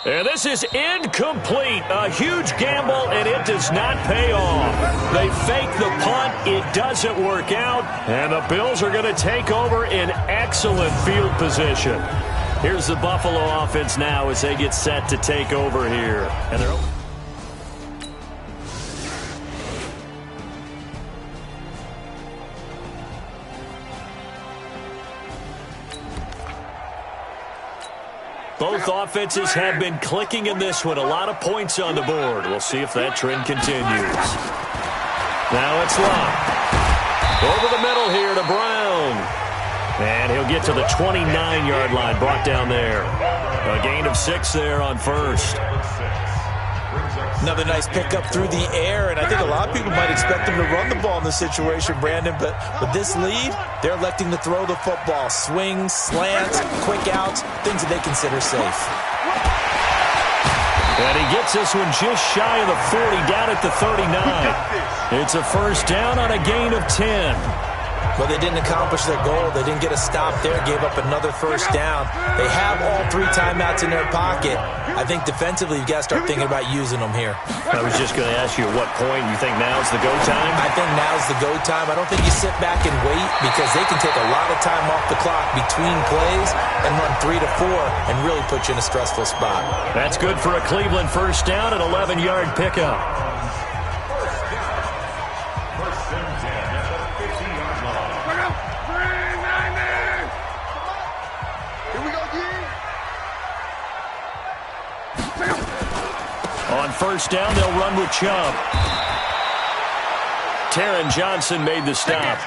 And this is incomplete. A huge gamble, and it does not pay off. They fake the punt. It doesn't work out. And the Bills are going to take over in excellent field position. Here's the Buffalo offense now as they get set to take over here. And they're both offenses have been clicking in this one. A lot of points on the board. We'll see if that trend continues. Now it's Love. Over the middle here to Brown. And he'll get to the 29-yard line, brought down there. A gain of 6 there on first. Another nice pickup through the air, and I think a lot of people might expect them to run the ball in this situation, Brandon, but with this lead, they're electing to throw the football. Swings, slants, quick outs, things that they consider safe. And he gets this one just shy of the 40, down at the 39. It's a first down on a gain of 10. Well, they didn't accomplish their goal. They didn't get a stop there, gave up another first down. They have all 3 timeouts in their pocket. I think defensively, you've got to start thinking about using them here. I was just going to ask you at what point you think now's the go time? I think now's the go time. I don't think you sit back and wait because they can take a lot of time off the clock between plays and run 3 to 4 and really put you in a stressful spot. That's good for a Cleveland first down, an 11-yard pickup. On first down, they'll run with Chubb. Taron Johnson made the stop.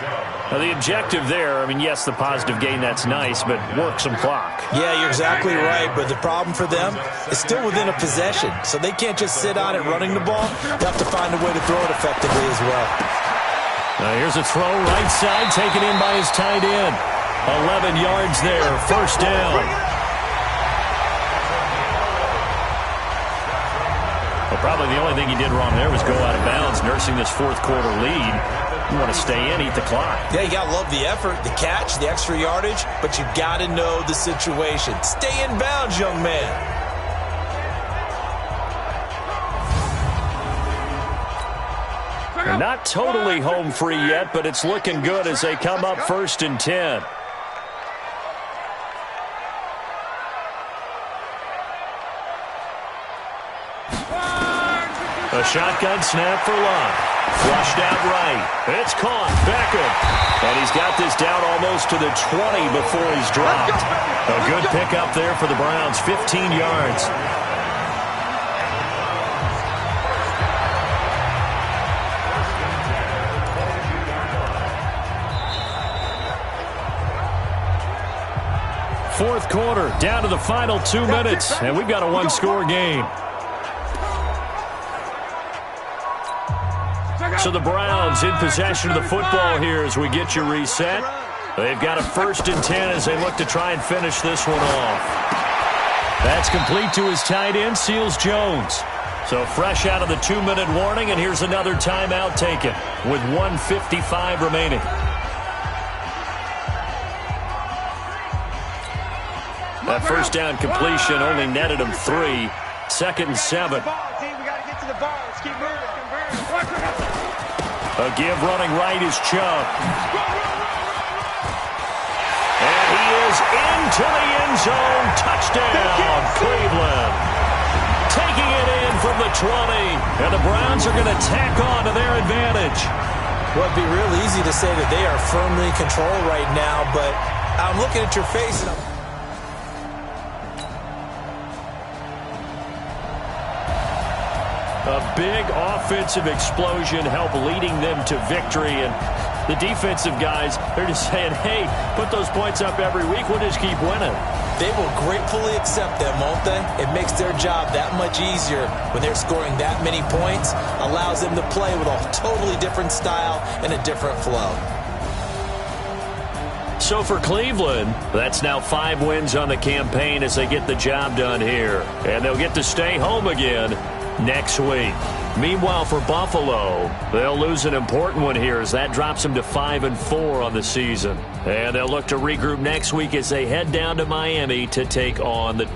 Now, the objective there, I mean, yes, the positive gain, that's nice, but work some clock. Yeah, you're exactly right, but the problem for them is still within a possession, so they can't just sit on it running the ball. They have to find a way to throw it effectively as well. Now, here's a throw, right side, taken in by his tight end. 11 yards there, first down. Probably the only thing he did wrong there was go out of bounds, nursing this fourth quarter lead. You want to stay in, eat the clock. Yeah, you got to love the effort, the catch, the extra yardage, but you got to know the situation. Stay in bounds, young man. They're not totally home free yet, but it's looking good as they come up 1st and 10. A shotgun snap for Love. Flushed out right. It's caught. Beckham. And he's got this down almost to the 20 before he's dropped. A good pickup there for the Browns. 15 yards. Fourth quarter, down to the final 2 minutes, and we've got a one-score game. So the Browns in possession of the football here as we get you reset. They've got a 1st and 10 as they look to try and finish this one off. That's complete to his tight end, Seals Jones. So fresh out of the 2-minute warning, and here's another timeout taken with 1:55 remaining. That first down completion only netted him 3. 2nd and 7. A give running right is Chubb. And he is into the end zone. Touchdown, Cleveland. Taking it in from the 20. And the Browns are going to tack on to their advantage. Well, it'd be real easy to say that they are firmly in control right now, but I'm looking at your face and I'm... A big offensive explosion helped leading them to victory. And the defensive guys, they're just saying, hey, put those points up every week. We'll just keep winning. They will gratefully accept them, won't they? It makes their job that much easier when they're scoring that many points. Allows them to play with a totally different style and a different flow. So for Cleveland, that's now 5 wins on the campaign as they get the job done here. And they'll get to stay home again next week. Meanwhile, for Buffalo, they'll lose an important one here as that drops them to 5-4 on the season. And they'll look to regroup next week as they head down to Miami to take on the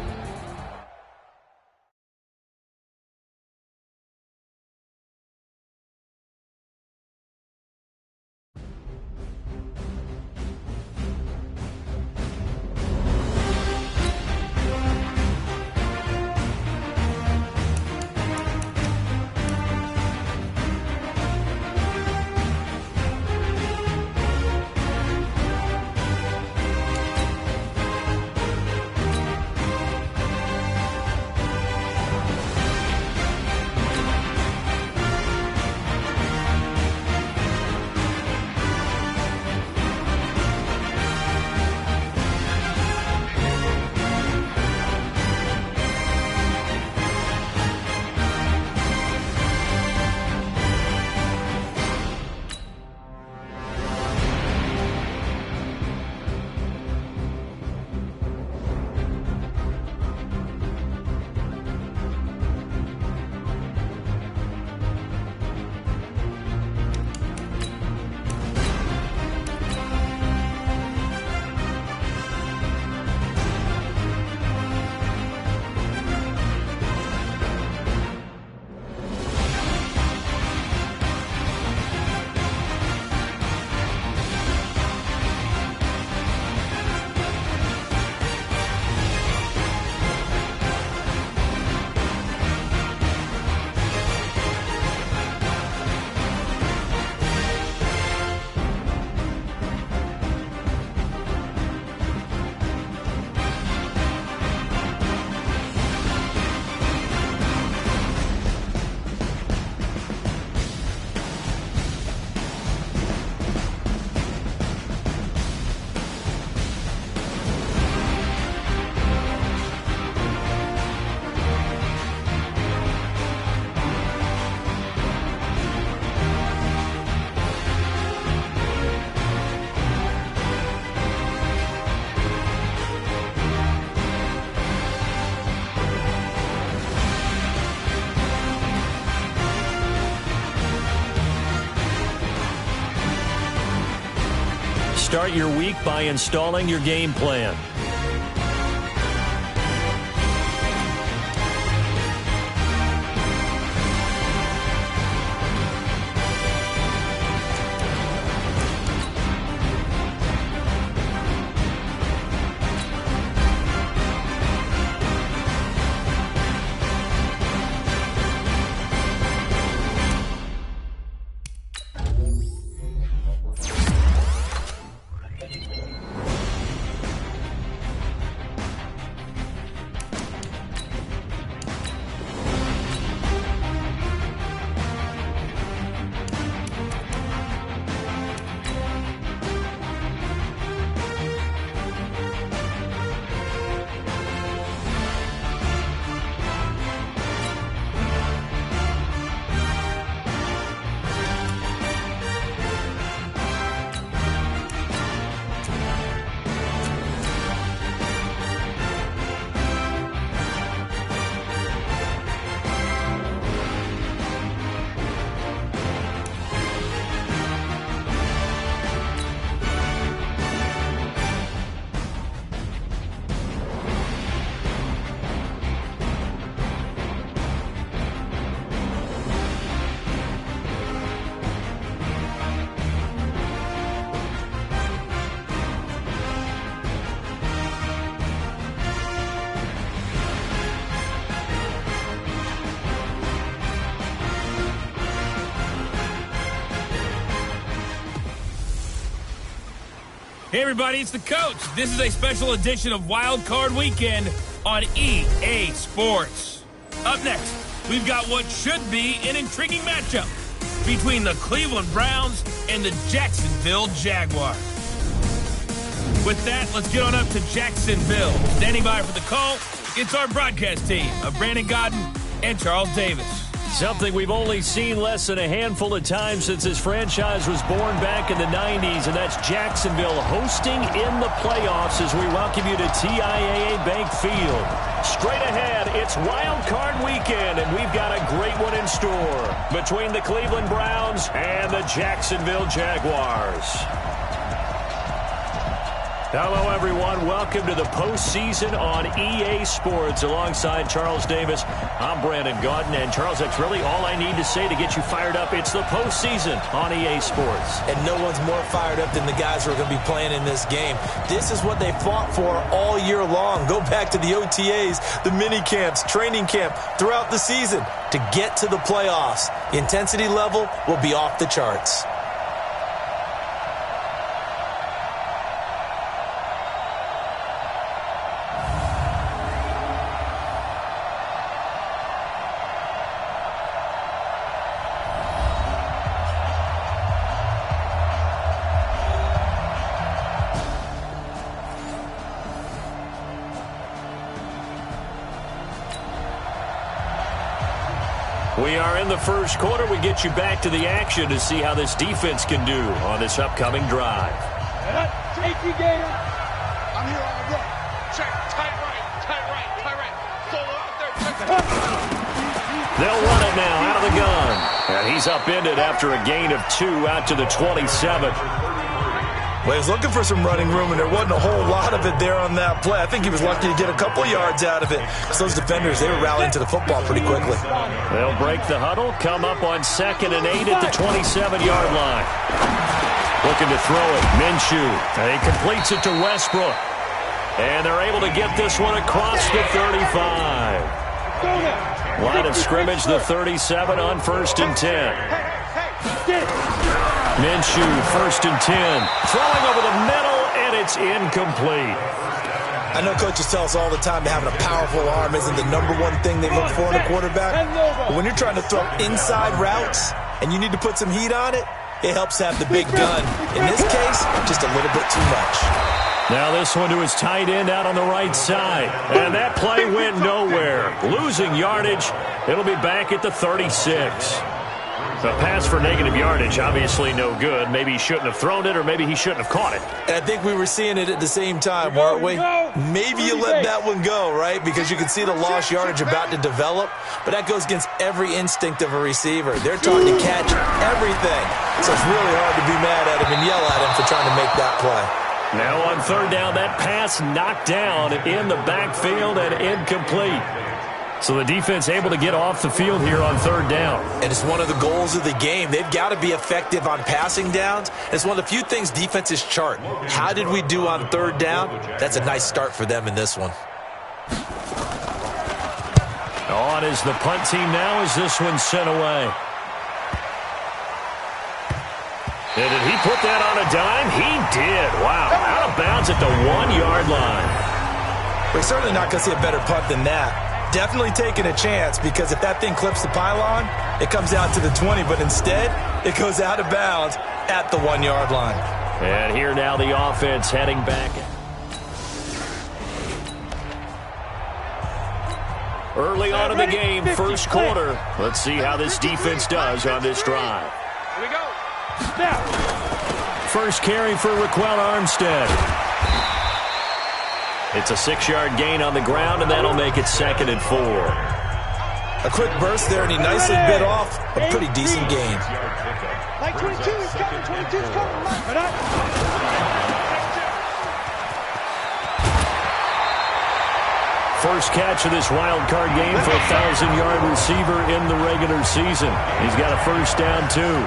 Start your week by installing your game plan. Hey, everybody, it's the Coach. This is a special edition of Wild Card Weekend on EA Sports. Up next, we've got what should be an intriguing matchup between the Cleveland Browns and the Jacksonville Jaguars. With that, let's get on up to Jacksonville. Standing by for the call, it's our broadcast team of Brandon Godden and Charles Davis. Something we've only seen less than a handful of times since this franchise was born back in the 90s, and that's Jacksonville hosting in the playoffs as we welcome you to TIAA Bank Field. Straight ahead, it's Wild Card Weekend, and we've got a great one in store between the Cleveland Browns and the Jacksonville Jaguars. Hello, everyone. Welcome to the postseason on EA Sports. Alongside Charles Davis, I'm Brandon Gaudin. And Charles, that's really all I need to say to get you fired up. It's the postseason on EA Sports. And no one's more fired up than the guys who are going to be playing in this game. This is what they fought for all year long. Go back to the OTAs, the mini camps, training camp, throughout the season to get to the playoffs. The intensity level will be off the charts. We are in the first quarter. We get you back to the action to see how this defense can do on this upcoming drive. Take you, Gator. I'm here all day. Check. Tight right. Solo out there. Check. They'll run it now out of the gun. And he's upended after a gain of 2 out to the 27. Well, he was looking for some running room, and there wasn't a whole lot of it there on that play. I think he was lucky to get a couple yards out of it because those defenders, they were rallying to the football pretty quickly. They'll break the huddle, come up on 2nd and 8 at the 27-yard line. Looking to throw it, Minshew. And he completes it to Westbrook. And they're able to get this one across the 35. Line of scrimmage, the 37 on 1st and 10. Minshew, 1st and 10. Throwing over the middle, and it's incomplete. I know coaches tell us all the time that having a powerful arm isn't the #1 thing they look for in a quarterback. But when you're trying to throw inside routes and you need to put some heat on it, it helps have the big gun. In this case, just a little bit too much. Now this one to his tight end out on the right side. And that play went nowhere. Losing yardage. It'll be back at the 36. The pass for negative yardage, obviously no good. Maybe he shouldn't have thrown it, or maybe he shouldn't have caught it. And I think we were seeing it at the same time, weren't we? Maybe you let that one go, right? Because you can see the lost yardage about to develop. But that goes against every instinct of a receiver. They're trying to catch everything. So it's really hard to be mad at him and yell at him for trying to make that play. Now on 3rd down, that pass knocked down in the backfield and incomplete. So the defense able to get off the field here on 3rd down. And it's one of the goals of the game. They've got to be effective on passing downs. It's one of the few things defenses chart. How did we do on 3rd down? That's a nice start for them in this one. On is the punt team now as this one's sent away. And did he put that on a dime? He did. Wow. Out of bounds at the 1-yard line. We're certainly not going to see a better punt than that. Definitely taking a chance, because if that thing clips the pylon, it comes out to the 20, but instead, it goes out of bounds at the 1-yard line. And here now the offense heading back. Early on in the game, first quarter. Let's see how this defense does on this drive. Here we go. First carry for Raquel Armstead. It's a 6-yard gain on the ground, and that'll make it 2nd and 4. A quick burst there, and he nicely bit off a pretty decent gain. Like 22 is coming, 22 is coming. First catch of this wild card game for a 1,000-yard receiver in the regular season. He's got a first down, too.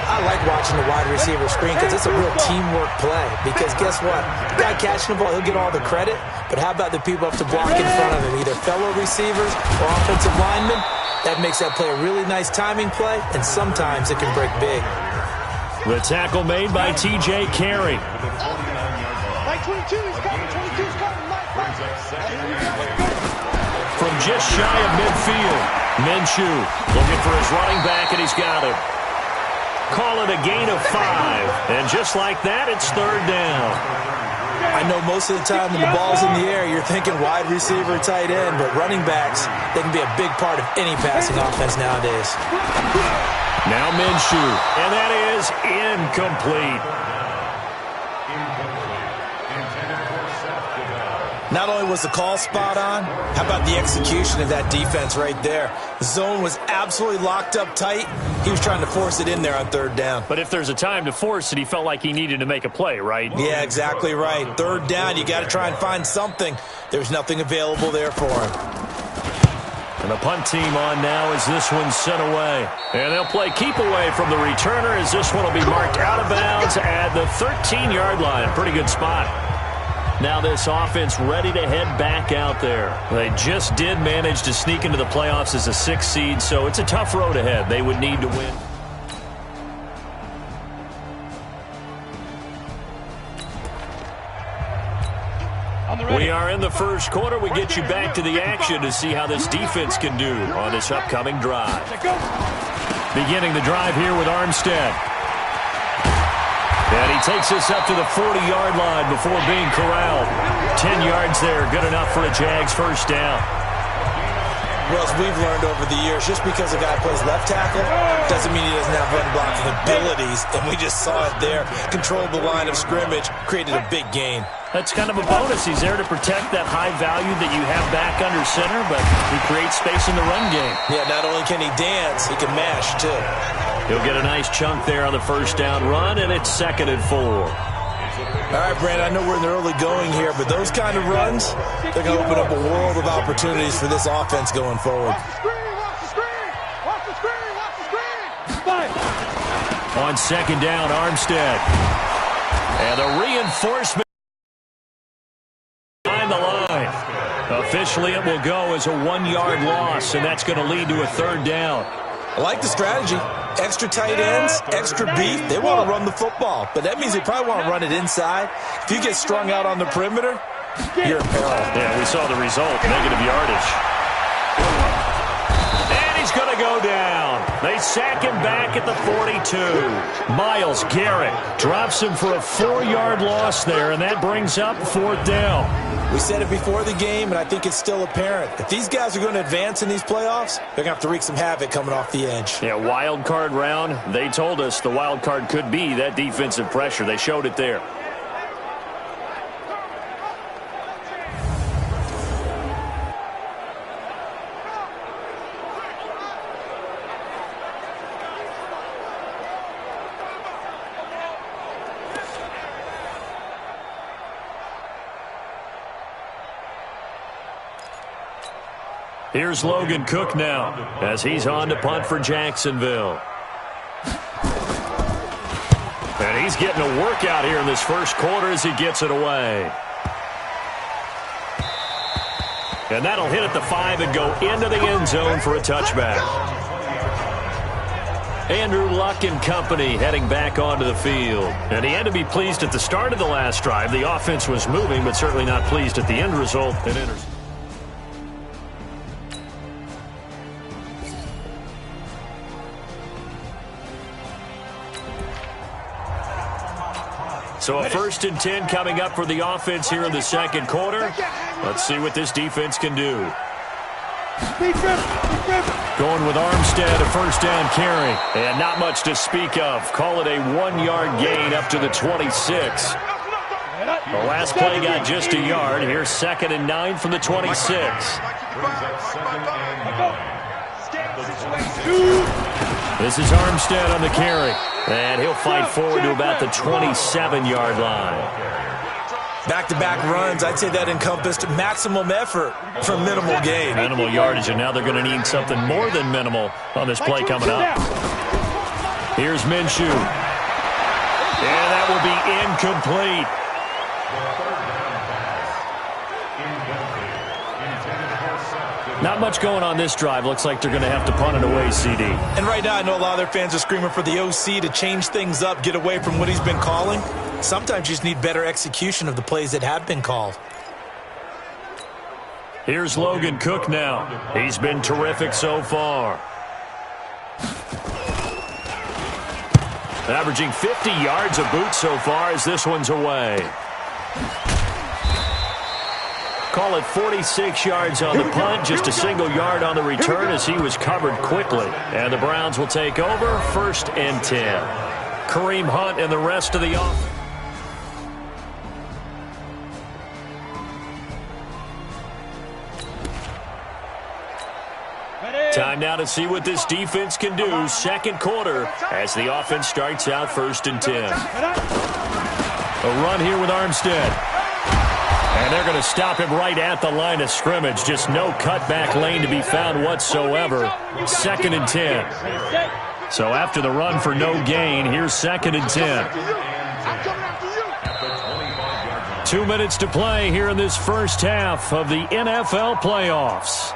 I like watching the wide receiver screen because it's a real teamwork play. Because guess what? The guy catching the ball, he'll get all the credit. But how about the people up to block in front of him? Either fellow receivers or offensive linemen. That makes that play a really nice timing play, and sometimes it can break big. The tackle made by T.J. Carey. Like 22 is coming, 22 is coming. From just shy of midfield. Minshew looking for his running back, and he's got him. Call it a gain of 5. And just like that, it's third down. I know most of the time when the ball's in the air, you're thinking wide receiver, tight end, but running backs, they can be a big part of any passing offense nowadays. Now Minshew, and that is incomplete. Not only was the call spot on, how about the execution of that defense right there? The zone was absolutely locked up tight. He was trying to force it in there on third down. But if there's a time to force it, he felt like he needed to make a play, right? Yeah, exactly right. Third down, you got to try and find something. There's nothing available there for him. And the punt team on now as this one's sent away. And they'll play keep away from the returner as this one will be marked out of bounds at the 13-yard line. Pretty good spot. Now this offense ready to head back out there. They just did manage to sneak into the playoffs as a 6th seed, so it's a tough road ahead. They would need to win. We are in the first quarter. We get you back to the action to see how this defense can do on this upcoming drive. Beginning the drive here with Armstead. And he takes us up to the 40-yard line before being corralled. 10 yards there, good enough for a Jags first down. Well, as we've learned over the years, just because a guy plays left tackle doesn't mean he doesn't have run blocking abilities. And we just saw it there. Controlled the line of scrimmage, created a big gain. That's kind of a bonus. He's there to protect that high value that you have back under center, but he creates space in the run game. Yeah, not only can he dance, he can mash, too. He'll get a nice chunk there on the first down run, and it's 2nd and 4. All right, Brandon, I know we're in the early going here, but those kind of runs, they're going to open up a world of opportunities for this offense going forward. On 2nd down, Armstead. And the reinforcement behind the line. Officially, it will go as a 1-yard loss, and that's going to lead to a 3rd down. I like the strategy. Extra tight ends, extra beef. They want to run the football, but that means they probably want to run it inside. If you get strung out on the perimeter, you're in peril. Yeah, we saw the result, negative yardage. And he's going to go down. They sack him back at the 42. Myles Garrett drops him for a 4-yard loss there, and that brings up 4th down. We said it before the game, and I think it's still apparent. If these guys are going to advance in these playoffs, they're going to have to wreak some havoc coming off the edge. Yeah, wild card round. They told us the wild card could be that defensive pressure. They showed it there. Here's Logan Cook now as he's on to punt for Jacksonville. And he's getting a workout here in this first quarter as he gets it away. And that'll hit at the 5 and go into the end zone for a touchback. Andrew Luck and company heading back onto the field. And he had to be pleased at the start of the last drive. The offense was moving, but certainly not pleased at the end result. So a 1st and 10 coming up for the offense here in the second quarter. Let's see what this defense can do. Going with Armstead, a 1st down carry. And not much to speak of. Call it a 1-yard gain up to the 26. The last play got just a yard. Here's 2nd and 9 from the 26. This is Armstead on the carry. And he'll fight forward to about the 27-yard line. Back-to-back runs, I'd say that encompassed maximum effort for minimal gain. Minimal yardage, and now they're going to need something more than minimal on this play coming up. Here's Minshew. And that will be incomplete. Not much going on this drive. Looks like they're going to have to punt it away, CD. And right now, I know a lot of their fans are screaming for the OC to change things up, get away from what he's been calling. Sometimes you just need better execution of the plays that have been called. Here's Logan Cook now. He's been terrific so far. Averaging 50 yards a boot so far as this one's away. Call it 46 yards on the punt, just a single yard on the return as he was covered quickly. And the Browns will take over, 1st and 10. Kareem Hunt and the rest of the offense. Time now to see what this defense can do. Second quarter as the offense starts out 1st and 10. A run here with Armstead. And they're going to stop him right at the line of scrimmage. Just no cutback lane to be found whatsoever. 2nd and 10. So after the run for no gain, here's 2nd and 10. 2 minutes to play here in this first half of the NFL playoffs.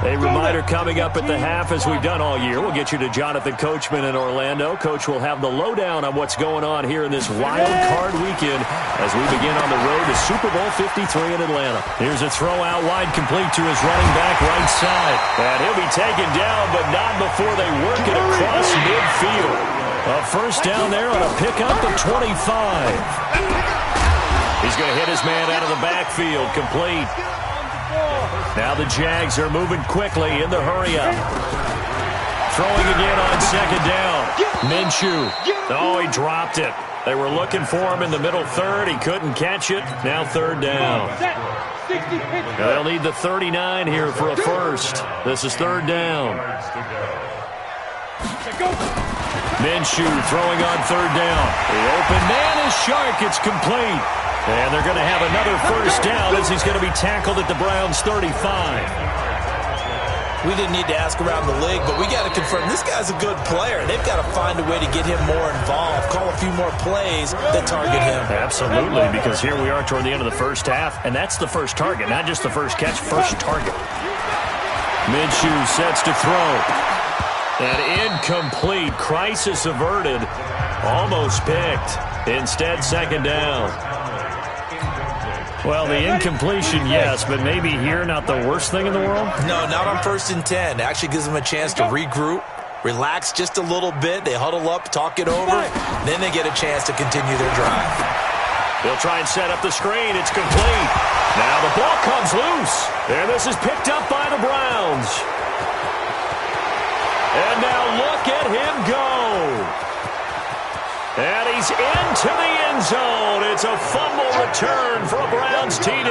A reminder coming up at the half, as we've done all year. We'll get you to Jonathan Coachman in Orlando. Coach will have the lowdown on what's going on here in this wild card weekend as we begin on the road to Super Bowl 53 in Atlanta. Here's a throw out wide, complete to his running back right side. And he'll be taken down, but not before they work it across midfield. A first down there on a pickup of 25. He's going to hit his man out of the backfield, complete. Now the Jags are moving quickly in the hurry-up. Throwing again on 2nd down. Minshew. Oh, he dropped it. They were looking for him in the middle third. He couldn't catch it. Now 3rd down. They'll need the 39 here for a first. This is 3rd down. Minshew throwing on 3rd down. The open man is Shark. It's complete. And they're going to have another first down as he's going to be tackled at the Browns' 35. We didn't need to ask around the league, but we got to confirm this guy's a good player. They've got to find a way to get him more involved, call a few more plays that target him. Absolutely, because here we are toward the end of the first half, and that's the first target, not just the first catch, first target. Minshew sets to throw. And incomplete. Crisis averted. Almost picked. Instead, 2nd down. Well, the incompletion, yes, but maybe here not the worst thing in the world? No, not on 1st and 10. Actually gives them a chance to regroup, relax just a little bit. They huddle up, talk it over, then they get a chance to continue their drive. They'll try and set up the screen. It's complete. Now the ball comes loose, and this is picked up by the Browns. And now look at him go. And he's into the end zone. It's a fumble return for a Browns TD.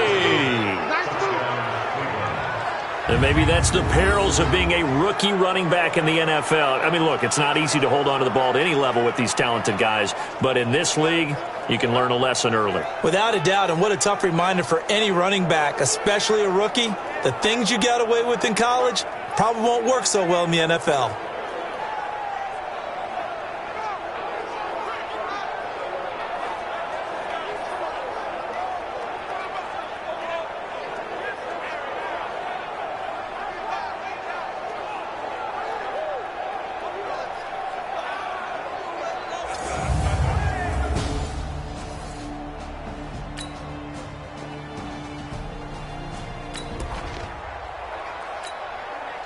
And maybe that's the perils of being a rookie running back in the NFL. I mean, look, it's not easy to hold on to the ball at any level with these talented guys. But in this league, you can learn a lesson early. Without a doubt, and what a tough reminder for any running back, especially a rookie. The things you got away with in college probably won't work so well in the NFL.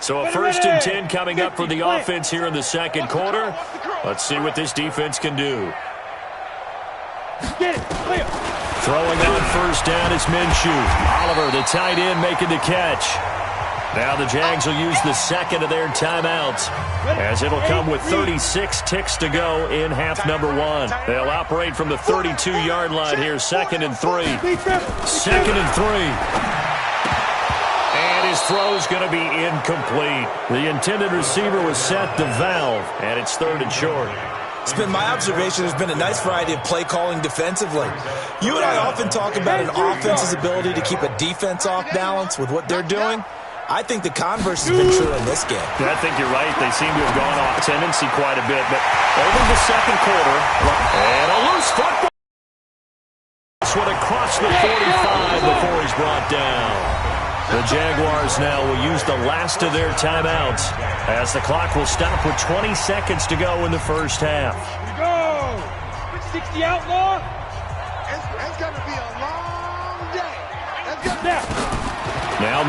So a 1st and 10 coming up for the offense here in the second quarter. Let's see what this defense can do. Throwing on 1st down is Minshew. Oliver, the tight end, making the catch. Now the Jags will use the 2nd of their timeouts, as it'll come with 36 ticks to go in half number 1. They'll operate from the 32-yard line here, 2nd and 3. 2nd and 3. And his throw's going to be incomplete. The intended receiver was set to Valve, and it's 3rd and short. It's been my observation there's been a nice variety of play calling defensively. You and I often talk about an offense's ability to keep a defense off balance with what they're doing. I think the converse has been true in this game. I think you're right. They seem to have gone off tendency quite a bit. But over the second quarter, and a loose football. This one across the 45 before he's brought down. The Jaguars now will use the last of their timeouts as the clock will stop with 20 seconds to go in the first half. Here we go. 60 outlaw. It's going to be a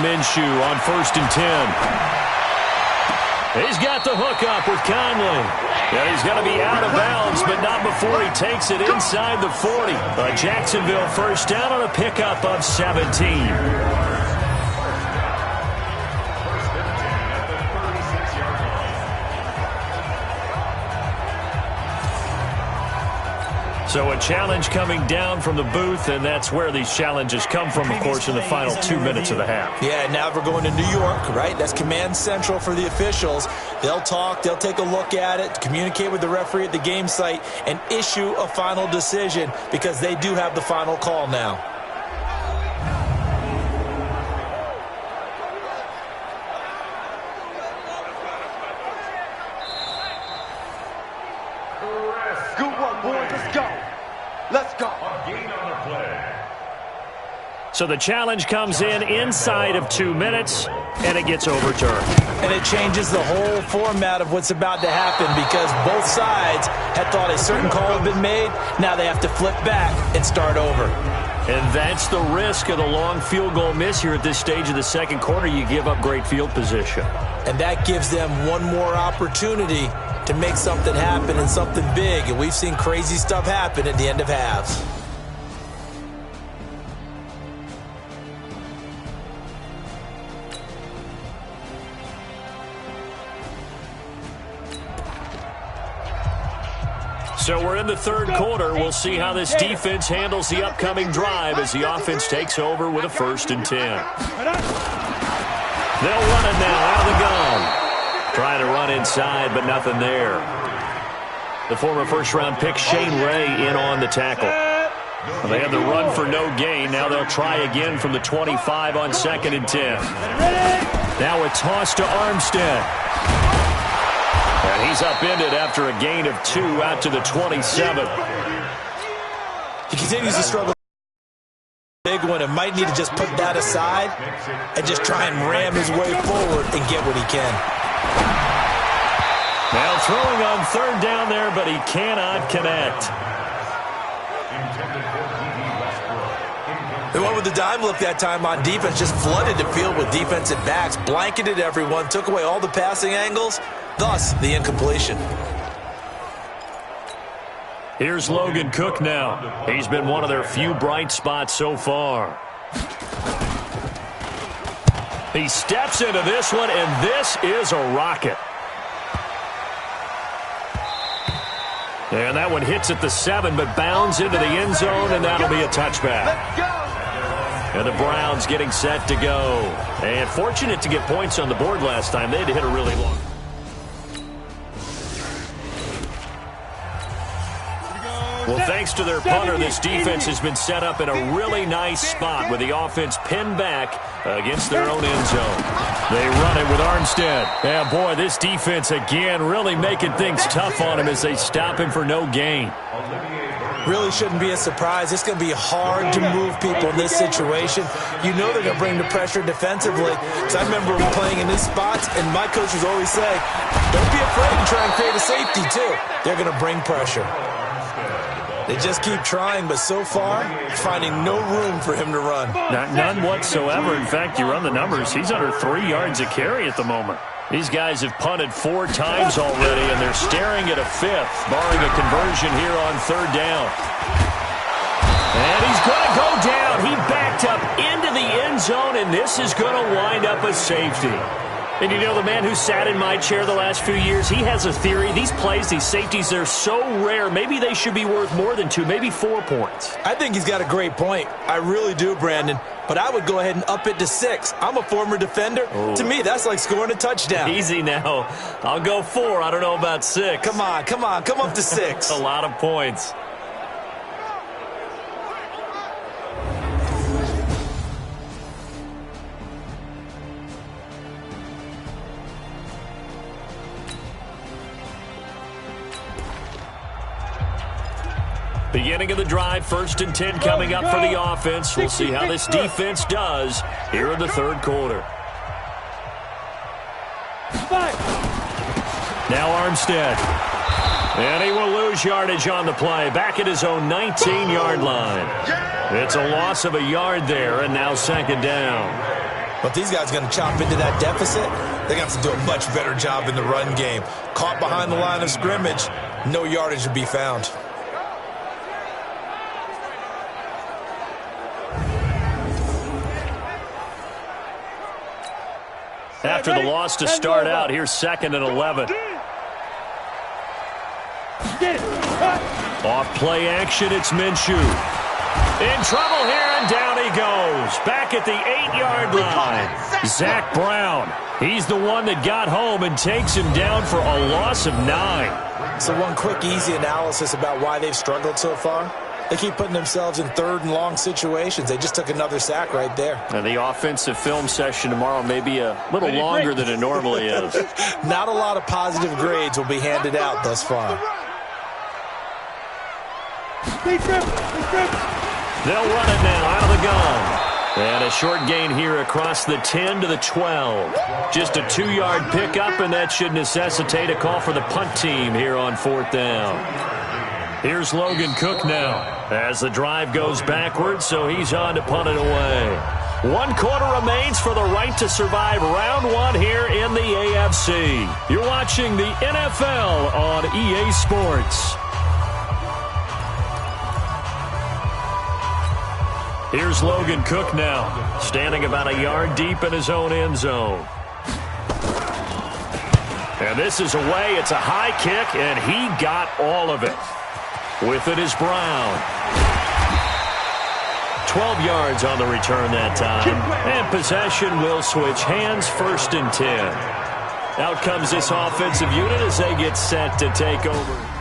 Minshew on 1st and 10. He's got the hookup with Conley. And he's going to be out of bounds, but not before he takes it inside the 40. A Jacksonville first down on a pickup of 17. So a challenge coming down from the booth, and that's where these challenges come from, of course, in the final 2 minutes of the half. Yeah, now we're going to New York, right? That's command central for the officials. They'll talk, they'll take a look at it, communicate with the referee at the game site, and issue a final decision because they do have the final call now. Good work, boys. Let's go. Let's go. So the challenge comes in inside of 2 minutes, and it gets overturned. And it changes the whole format of what's about to happen because both sides had thought a certain call had been made. Now they have to flip back and start over. And that's the risk of the long field goal miss here at this stage of the second quarter. You give up great field position. And that gives them one more opportunity to make something happen and something big. And we've seen crazy stuff happen at the end of halves. So we're in the third quarter. We'll see how this defense handles the upcoming drive as the offense takes over with a 1st and 10. They'll run it now out of the gun. Trying to run inside, but nothing there. The former first-round pick Shane Ray in on the tackle. Well, they had the run for no gain. Now they'll try again from the 25 on 2nd and 10. Now a toss to Armstead. And he's upended after a gain of 2 out to the 27. He continues to struggle. Big one and might need to just put that aside and just try and ram his way forward and get what he can. Now throwing on 3rd down there, but he cannot connect. They went with the dime look that time on defense, just flooded the field with defensive backs, blanketed everyone, took away all the passing angles, thus the incompletion. Here's Logan Cook now. He's been one of their few bright spots so far. He steps into this one, and this is a rocket. And that one hits at the 7, but bounds into the end zone, and that'll be a touchback. Let's go. And the Browns getting set to go. And fortunate to get points on the board last time. They had to hit a really long. Well, thanks to their punter, this defense has been set up in a really nice spot with the offense pinned back against their own end zone. They run it with Armstead. Yeah, boy, this defense again really making things tough on him as they stop him for no gain. Really shouldn't be a surprise. It's going to be hard to move people in this situation. You know they're going to bring the pressure defensively. So I remember playing in these spots, and my coaches always say, don't be afraid to try and create a safety, too. They're going to bring pressure. They just keep trying, but so far, finding no room for him to run. None whatsoever. In fact, you run the numbers. He's under 3 yards a carry at the moment. These guys have punted 4 times already, and they're staring at a 5th, barring a conversion here on 3rd down. And he's going to go down. He backed up into the end zone, and this is going to wind up a safety. And you know, the man who sat in my chair the last few years, he has a theory. These plays, these safeties, they're so rare. Maybe they should be worth more than 2, maybe 4 points. I think he's got a great point. I really do, Brandon. But I would go ahead and up it to 6. I'm a former defender. Ooh. To me, that's like scoring a touchdown. Easy now. I'll go 4. I don't know about 6. Come on. Come up to 6. A lot of points. Beginning of the drive, 1st and 10 coming up for the offense. We'll see how this defense does here in the 3rd quarter. Now Armstead. And he will lose yardage on the play. Back at his own 19-yard line. It's a loss of a yard there, and now 2nd down. But these guys are going to chop into that deficit. They're going to have to do a much better job in the run game. Caught behind the line of scrimmage, no yardage to be found. After the loss to start out, here's 2nd and 11. Off play action, it's Minshew. In trouble here, and down he goes. Back at the 8-yard line. Zach Brown. He's the one that got home and takes him down for a loss of 9. So one quick, easy analysis about why they've struggled so far. They keep putting themselves in 3rd and long situations. They just took another sack right there. And the offensive film session tomorrow may be a little longer than it normally is. Not a lot of positive grades will be handed out thus far. They'll run it now out of the gun. And a short gain here across the 10 to the 12. Just a 2-yard pickup, and that should necessitate a call for the punt team here on 4th down. Here's Logan Cook now as the drive goes backwards, so he's on to punt it away. 1 quarter remains for the right to survive round 1 here in the AFC. You're watching the NFL on EA Sports. Here's Logan Cook now, standing about a yard deep in his own end zone. And this is away. It's a high kick, and he got all of it. With it is Brown. 12 yards on the return that time. And possession will switch hands, 1st and 10. Out comes this offensive unit as they get set to take over.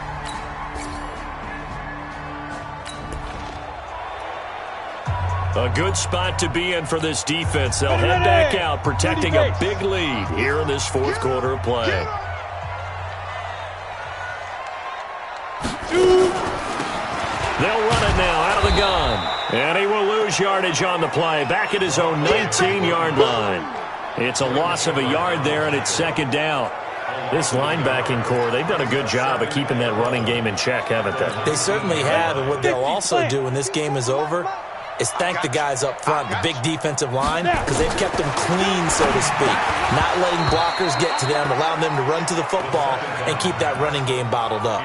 A good spot to be in for this defense. They'll head back out, protecting a big lead here in this 4th quarter of play. They'll run it now out of the gun. And he will lose yardage on the play. Back at his own 19-yard line. It's a loss of a yard there, and it's 2nd down. This linebacking core, they've done a good job of keeping that running game in check, haven't they? They certainly have, and what they'll also do when this game is over is thank the guys up front, the big defensive line, because they've kept them clean, so to speak. Not letting blockers get to them, allowing them to run to the football and keep that running game bottled up.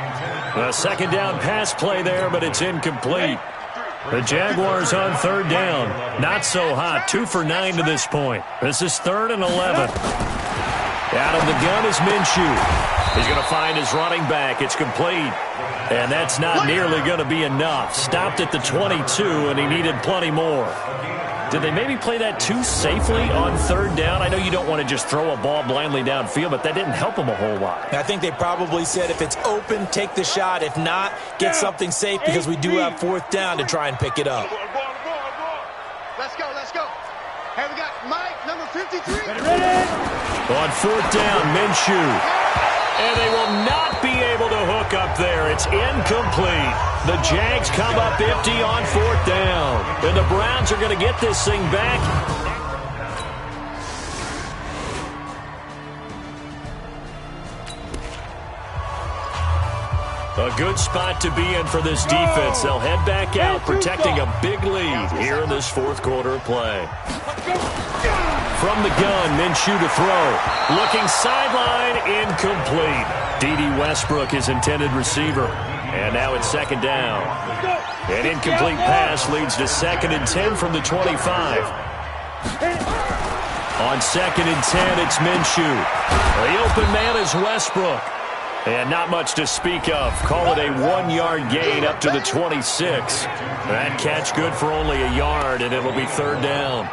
A 2nd down pass play there, but it's incomplete. The Jaguars on 3rd down. Not so hot. 2 for 9 to this point. This is 3rd and 11. Out of the gun is Minshew. He's going to find his running back. It's complete. And that's not nearly going to be enough. Stopped at the 22, and he needed plenty more. Did they maybe play that too safely on 3rd down? I know you don't want to just throw a ball blindly downfield, but that didn't help them a whole lot. I think they probably said if it's open, take the shot. If not, get something safe because we do have 4th down to try and pick it up. Let's go, let's go. Hey, we got Mike, number 53. On 4th down, Minshew. And they will not be able to hook up there. It's incomplete. The Jags come up empty on 4th down. And the Browns are going to get this thing back. A good spot to be in for this defense. They'll head back out, protecting a big lead here in this 4th quarter of play. From the gun, Minshew to throw. Looking sideline, incomplete. D.D. Westbrook, his intended receiver. And now it's 2nd down. An incomplete pass leads to 2nd and 10 from the 25. On 2nd and 10, it's Minshew. The open man is Westbrook. And not much to speak of. Call it a 1-yard gain up to the 26. That catch good for only a yard, and it'll be 3rd down.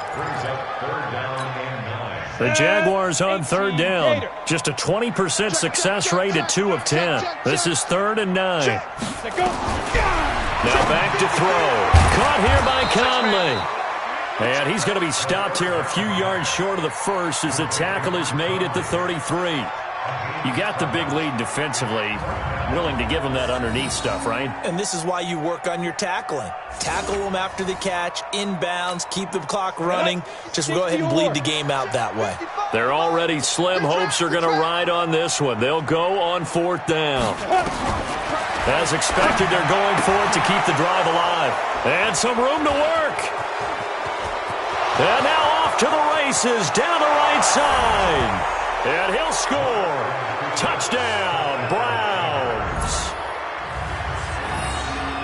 The Jaguars on 3rd down. Just a 20% success rate at 2 of 10. This is 3rd and 9. Now back to throw. Caught here by Conley. And he's going to be stopped here a few yards short of the first as the tackle is made at the 33. You got the big lead defensively, willing to give them that underneath stuff, right? And this is why you work on your tackling. Tackle them after the catch, inbounds, keep the clock running. Just go ahead and bleed the game out that way. They're already slim hopes are going to ride on this one. They'll go on 4th down. As expected, they're going for it to keep the drive alive. And some room to work. And now off to the races. races down the right side. And he'll score. Touchdown, Browns.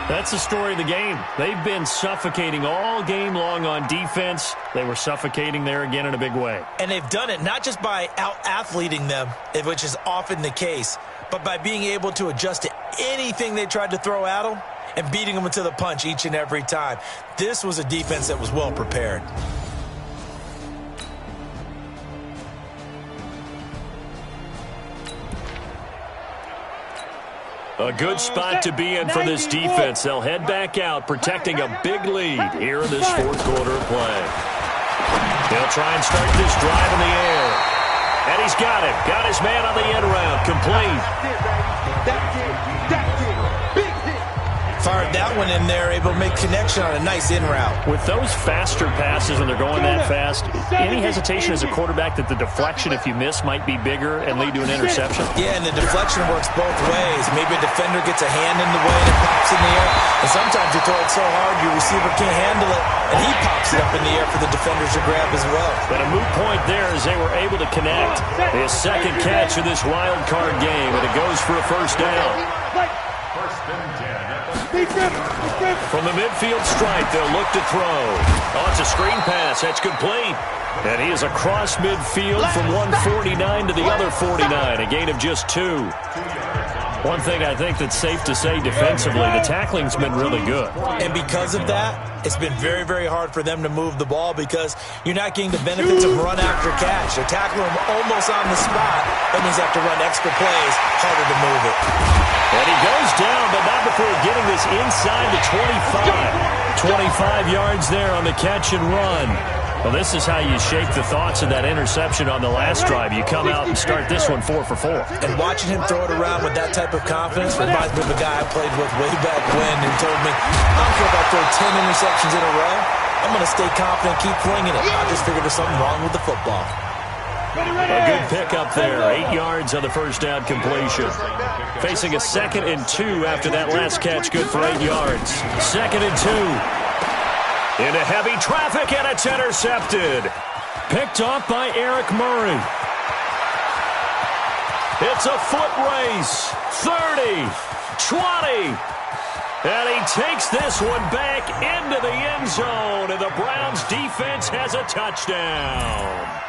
That's the story of the game. They've been suffocating all game long on defense. They were suffocating there again in a big way. And they've done it not just by out-athleting them, which is often the case, but by being able to adjust to anything they tried to throw at them and beating them to the punch each and every time. This was a defense that was well prepared. A good spot to be in for this defense. They'll head back out, protecting a big lead here in this fourth quarter of play. They'll try and start this drive in the air. And he's got it. Got his man on the end route. Complete. Fired that one in there, able to make connection on a nice in route. With those faster passes, and they're going that fast, any hesitation as a quarterback that the deflection, if you miss, might be bigger and lead to an interception? Yeah, and the deflection works both ways. Maybe a defender gets a hand in the way and it pops in the air. And sometimes you throw it so hard your receiver can't handle it, and he pops it up in the air for the defenders to grab as well. But a moot point there as they were able to connect. His second catch of this wild card game, and it goes for a first down. First and 10. From the midfield stripe, they'll look to throw. Oh, it's a screen pass. That's complete. And he is across midfield from one 49 to the other 49, a gain of just 2. One thing I think that's safe to say defensively, the tackling's been really good. And because of that, it's been very, very hard for them to move the ball because you're not getting the benefits of run after catch. They're tackling them almost on the spot. That means they have to run extra plays, harder to move it. And he goes down, but not before getting this inside the 25. 25 yards there on the catch and run. Well, this is how you shake the thoughts of that interception on the last drive. You come out and start this one 4 for 4. And watching him throw it around with that type of confidence reminds me of a guy I played with way back when who told me, I don't care if I throw 10 interceptions in a row. I'm going to stay confident, keep flinging it. I just figured there's something wrong with the football. A good pickup there. 8 yards on the first down completion. Facing a 2nd and 2 after that last catch. Good for 8 yards. 2nd and 2. Into heavy traffic, and it's intercepted. Picked off by Eric Murray. It's a foot race. 30, 20. And he takes this one back into the end zone, and the Browns defense has a touchdown.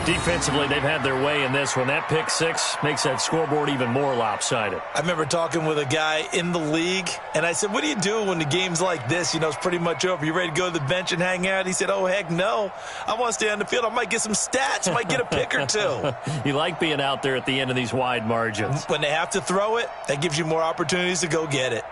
Defensively, they've had their way in this one. That pick six makes that scoreboard even more lopsided. I remember talking with a guy in the league, and I said, what do you do when the game's like this? You know, it's pretty much over. You ready to go to the bench and hang out? He said, oh, heck no. I want to stay on the field. I might get some stats. I might get a pick or two. You like being out there at the end of these wide margins. When they have to throw it, that gives you more opportunities to go get it.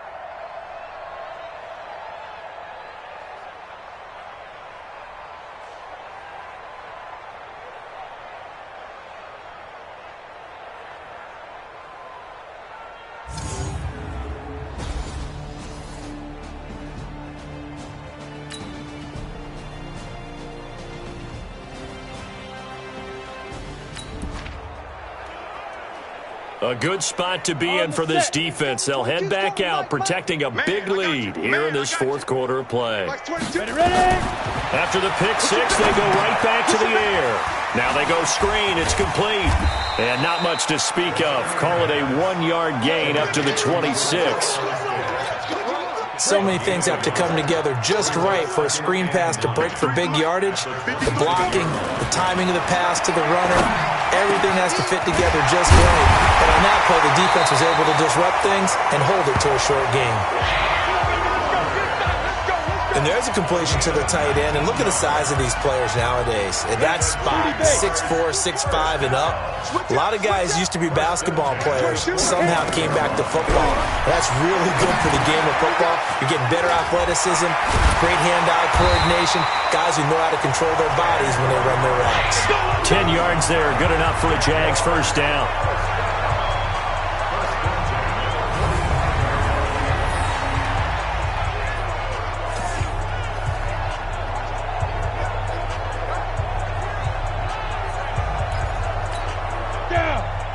A good spot to be in for this defense. They'll head back out, protecting a big lead here in this fourth quarter of play. After the pick six, they go right back to the air. Now they go screen. It's complete. And not much to speak of. Call it a 1-yard gain up to the 26. So many things have to come together just right for a screen pass to break for big yardage. The blocking, the timing of the pass to the runner, everything has to fit together just right. But on that play, the defense was able to disrupt things and hold it to a short game. And there's a completion to the tight end. And look at the size of these players nowadays. At that spot, 6'4", 6'5", and up. A lot of guys used to be basketball players. Somehow came back to football. That's really good for the game of football. You're getting better athleticism, great hand-eye coordination, guys who know how to control their bodies when they run their routes. 10 yards there, good enough for a Jags first down.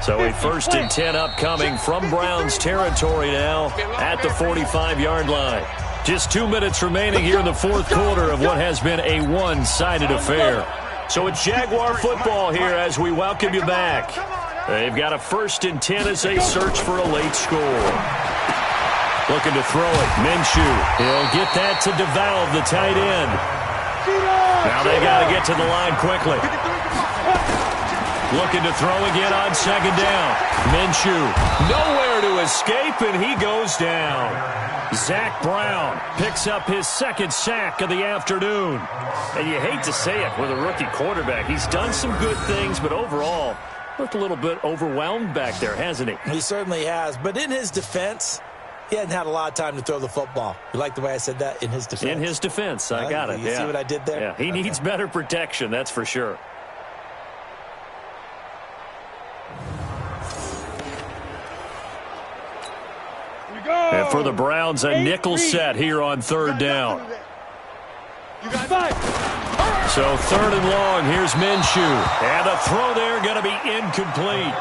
So a 1st and 10 upcoming from Browns territory now at the 45-yard line. Just 2 minutes remaining here in the fourth quarter of what has been a one-sided affair. So it's Jaguar football here as we welcome you back. They've got a 1st and 10 as they search for a late score. Looking to throw it. Minshew. He'll get that to DeValve, the tight end. Now they got to get to the line quickly. Looking to throw again on 2nd down. Minshew. Nowhere to escape, and he goes down. Zach Brown picks up his 2nd sack of the afternoon. And you hate to say it with a rookie quarterback. He's done some good things, but overall, looked a little bit overwhelmed back there, hasn't he? He certainly has. But in his defense, he hadn't had a lot of time to throw the football. You like the way I said that? In his defense? In his defense. I got it. You see what I did there? Yeah, he needs better protection, that's for sure. And for the Browns, a nickel set here on 3rd down. So 3rd and long, here's Minshew. And a throw there going to be incomplete.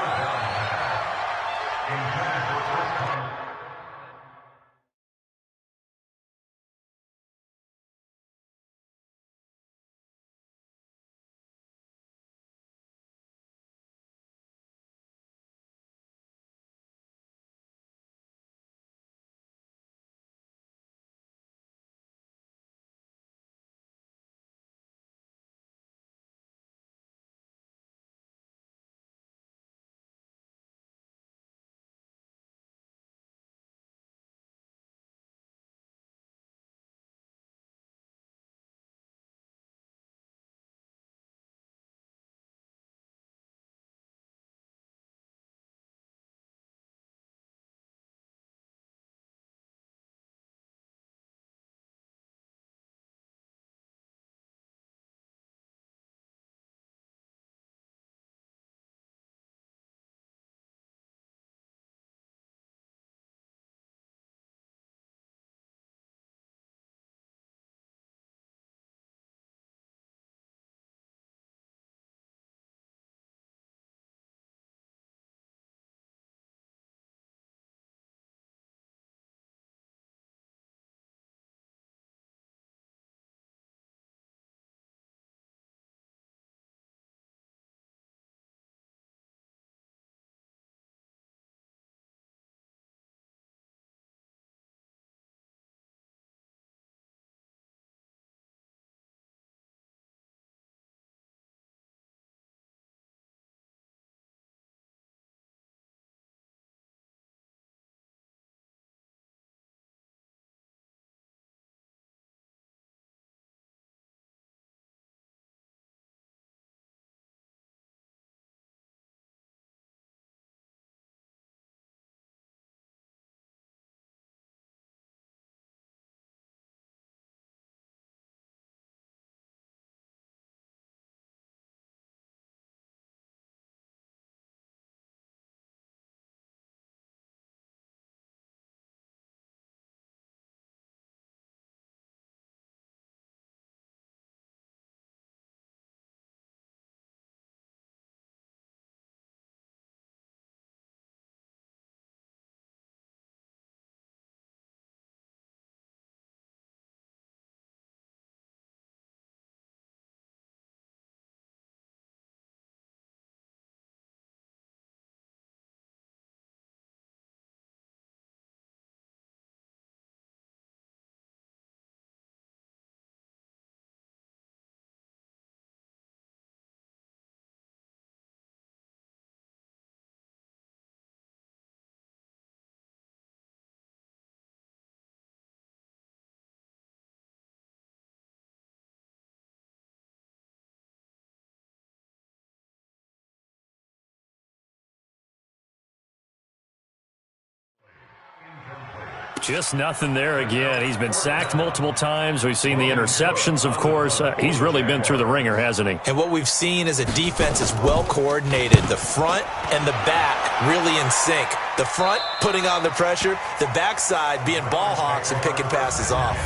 Just nothing there again. He's been sacked multiple times. We've seen the interceptions, of course. He's really been through the ringer, hasn't he? And what we've seen is a defense is well coordinated. The front and the back really in sync. The front putting on the pressure, the backside being ball hawks and picking passes off.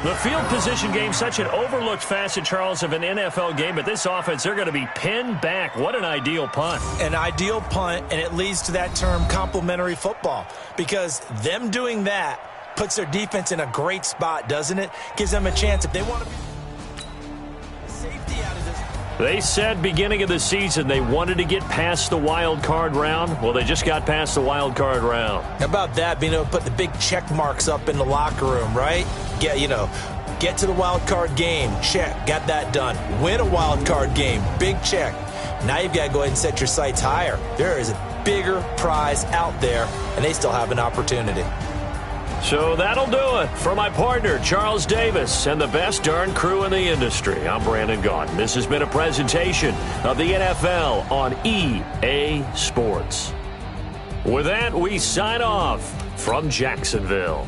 The field position game, such an overlooked facet, Charles, of an NFL game, but this offense, they're going to be pinned back. What an ideal punt. An ideal punt, and it leads to that term complementary football, because them doing that Puts their defense in a great spot, doesn't it? Gives them a chance if they want to be safety out of this. They said beginning of the season they wanted to get past the wild card round. Well, they just got past the wild card round. How about that, being able to put the big check marks up in the locker room, right? Get to the wild card game. Check. Got that done. Win a wild card game. Big check. Now you've got to go ahead and set your sights higher. There is a bigger prize out there, and they still have an opportunity. So that'll do it for my partner, Charles Davis, and the best darn crew in the industry. I'm Brandon Gaudin. This has been a presentation of the NFL on EA Sports. With that, we sign off from Jacksonville.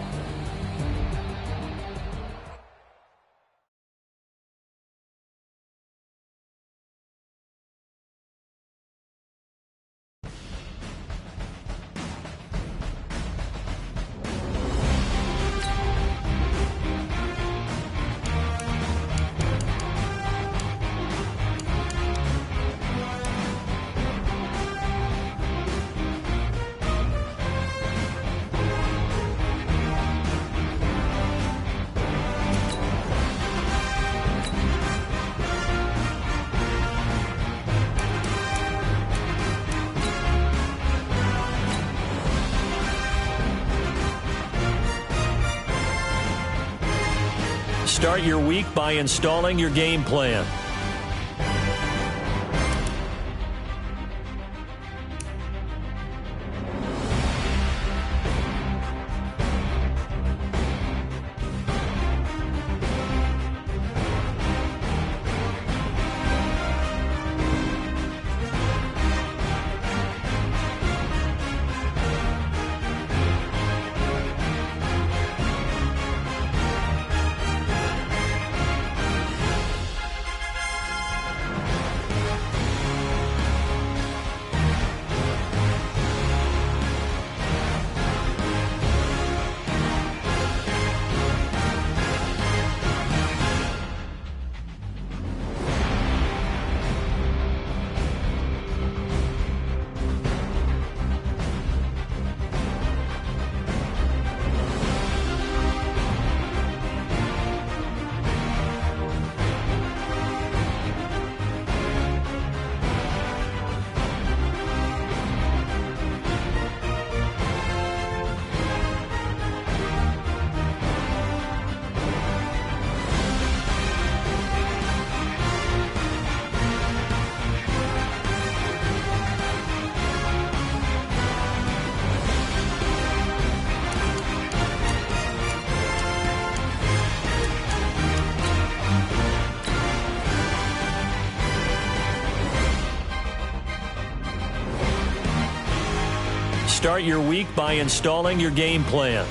Start your week by installing your game plan. Start your week by installing your game plan.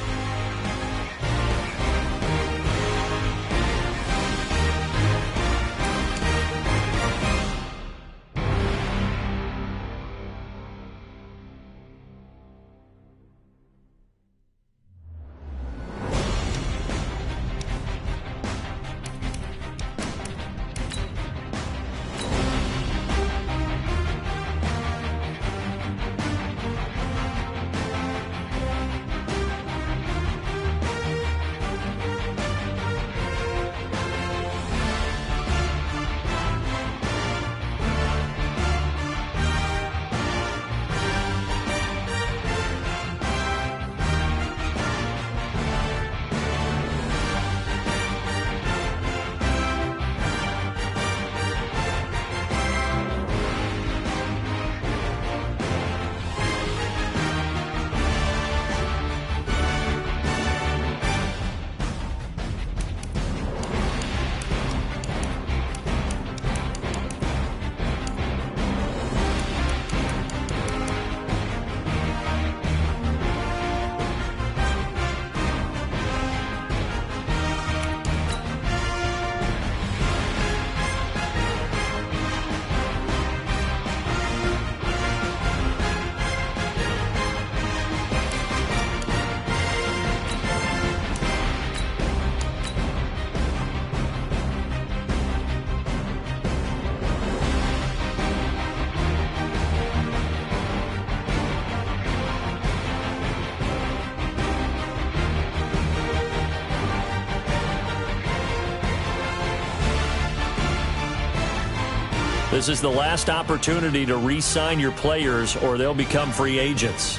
This is the last opportunity to re-sign your players or they'll become free agents.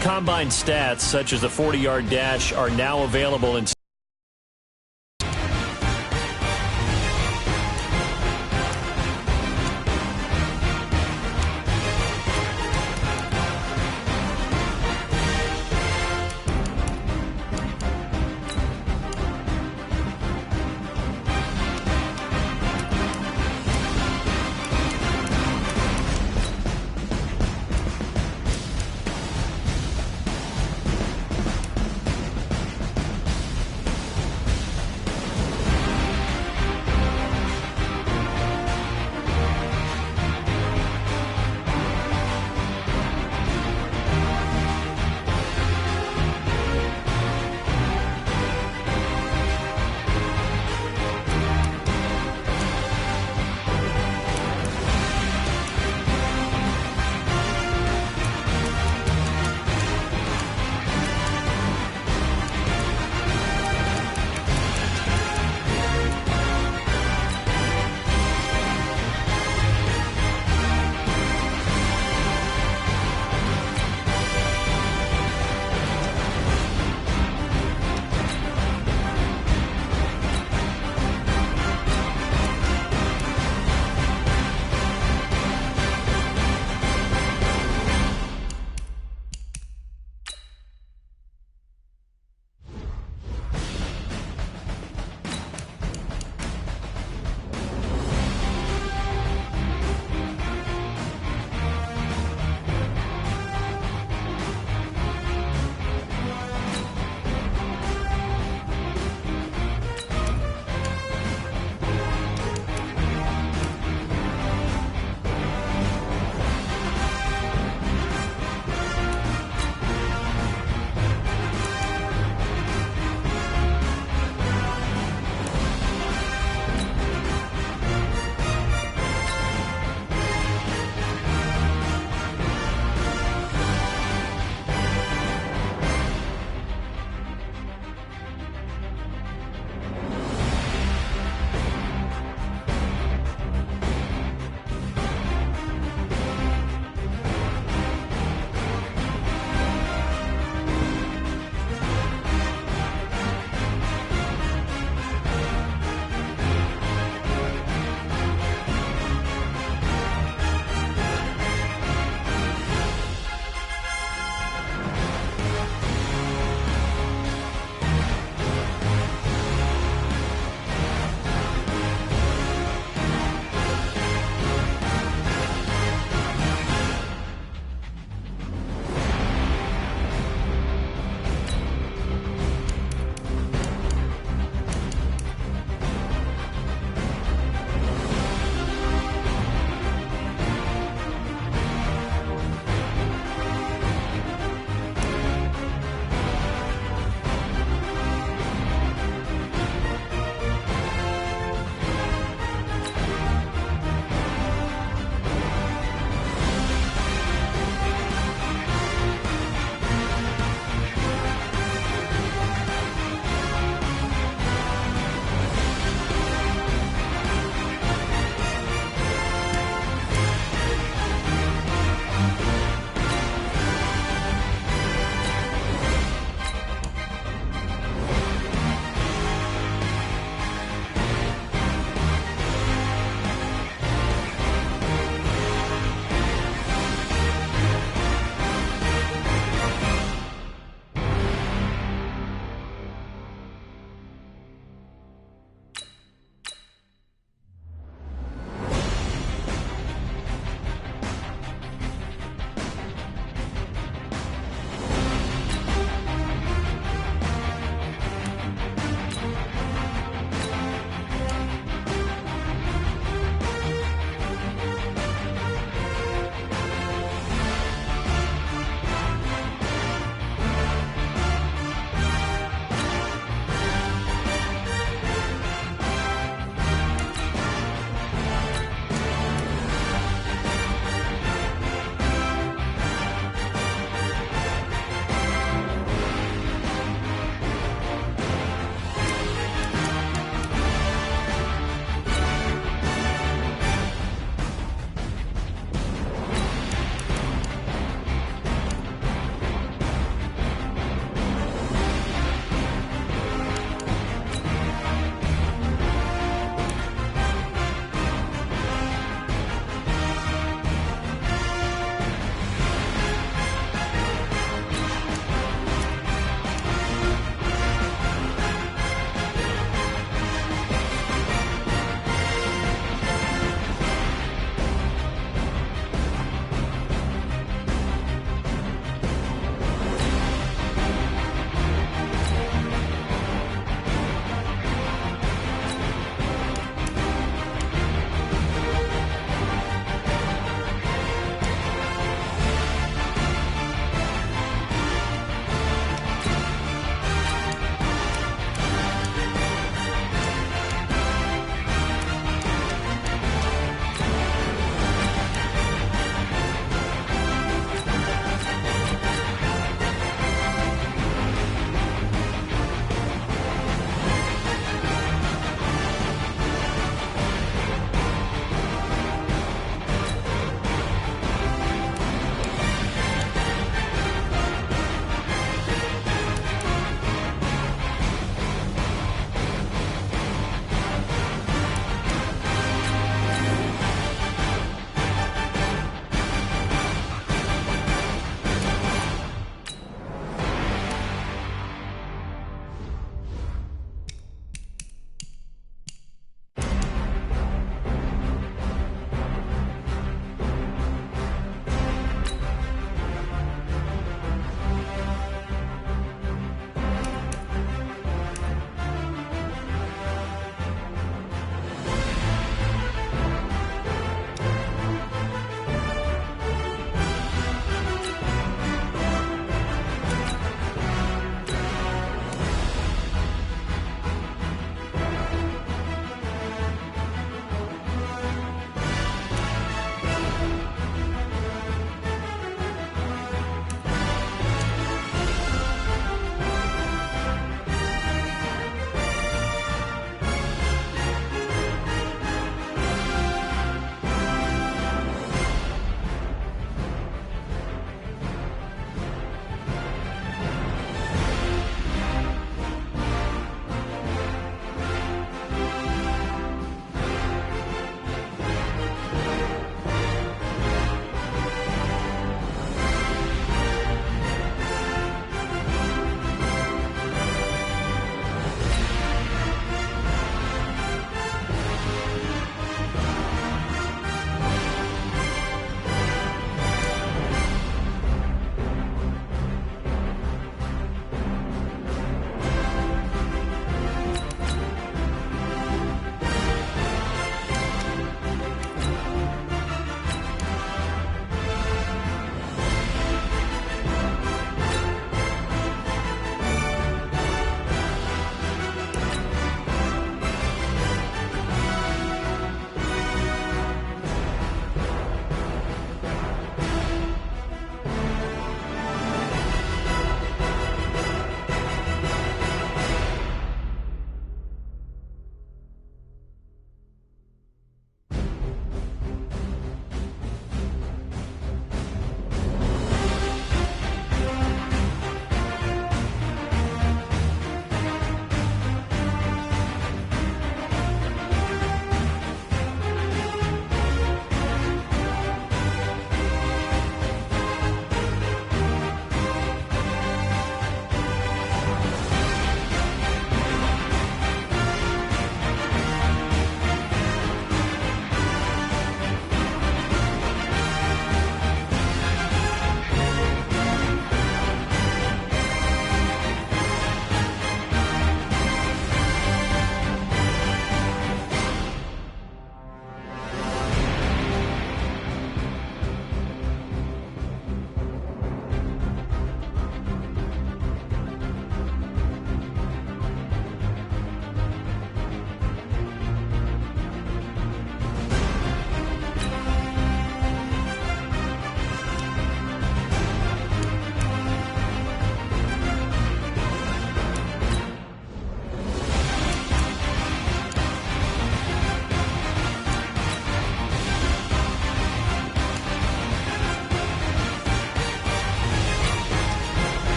combine stats, such as the 40-yard dash, are now available in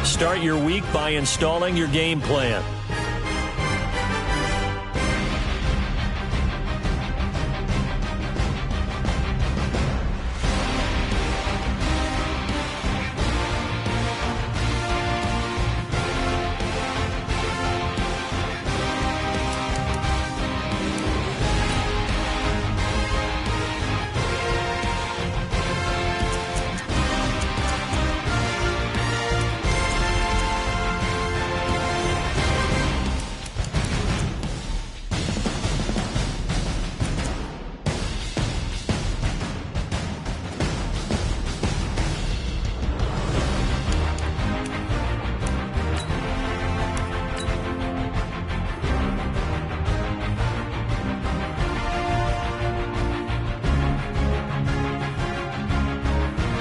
Start your week by installing your game plan.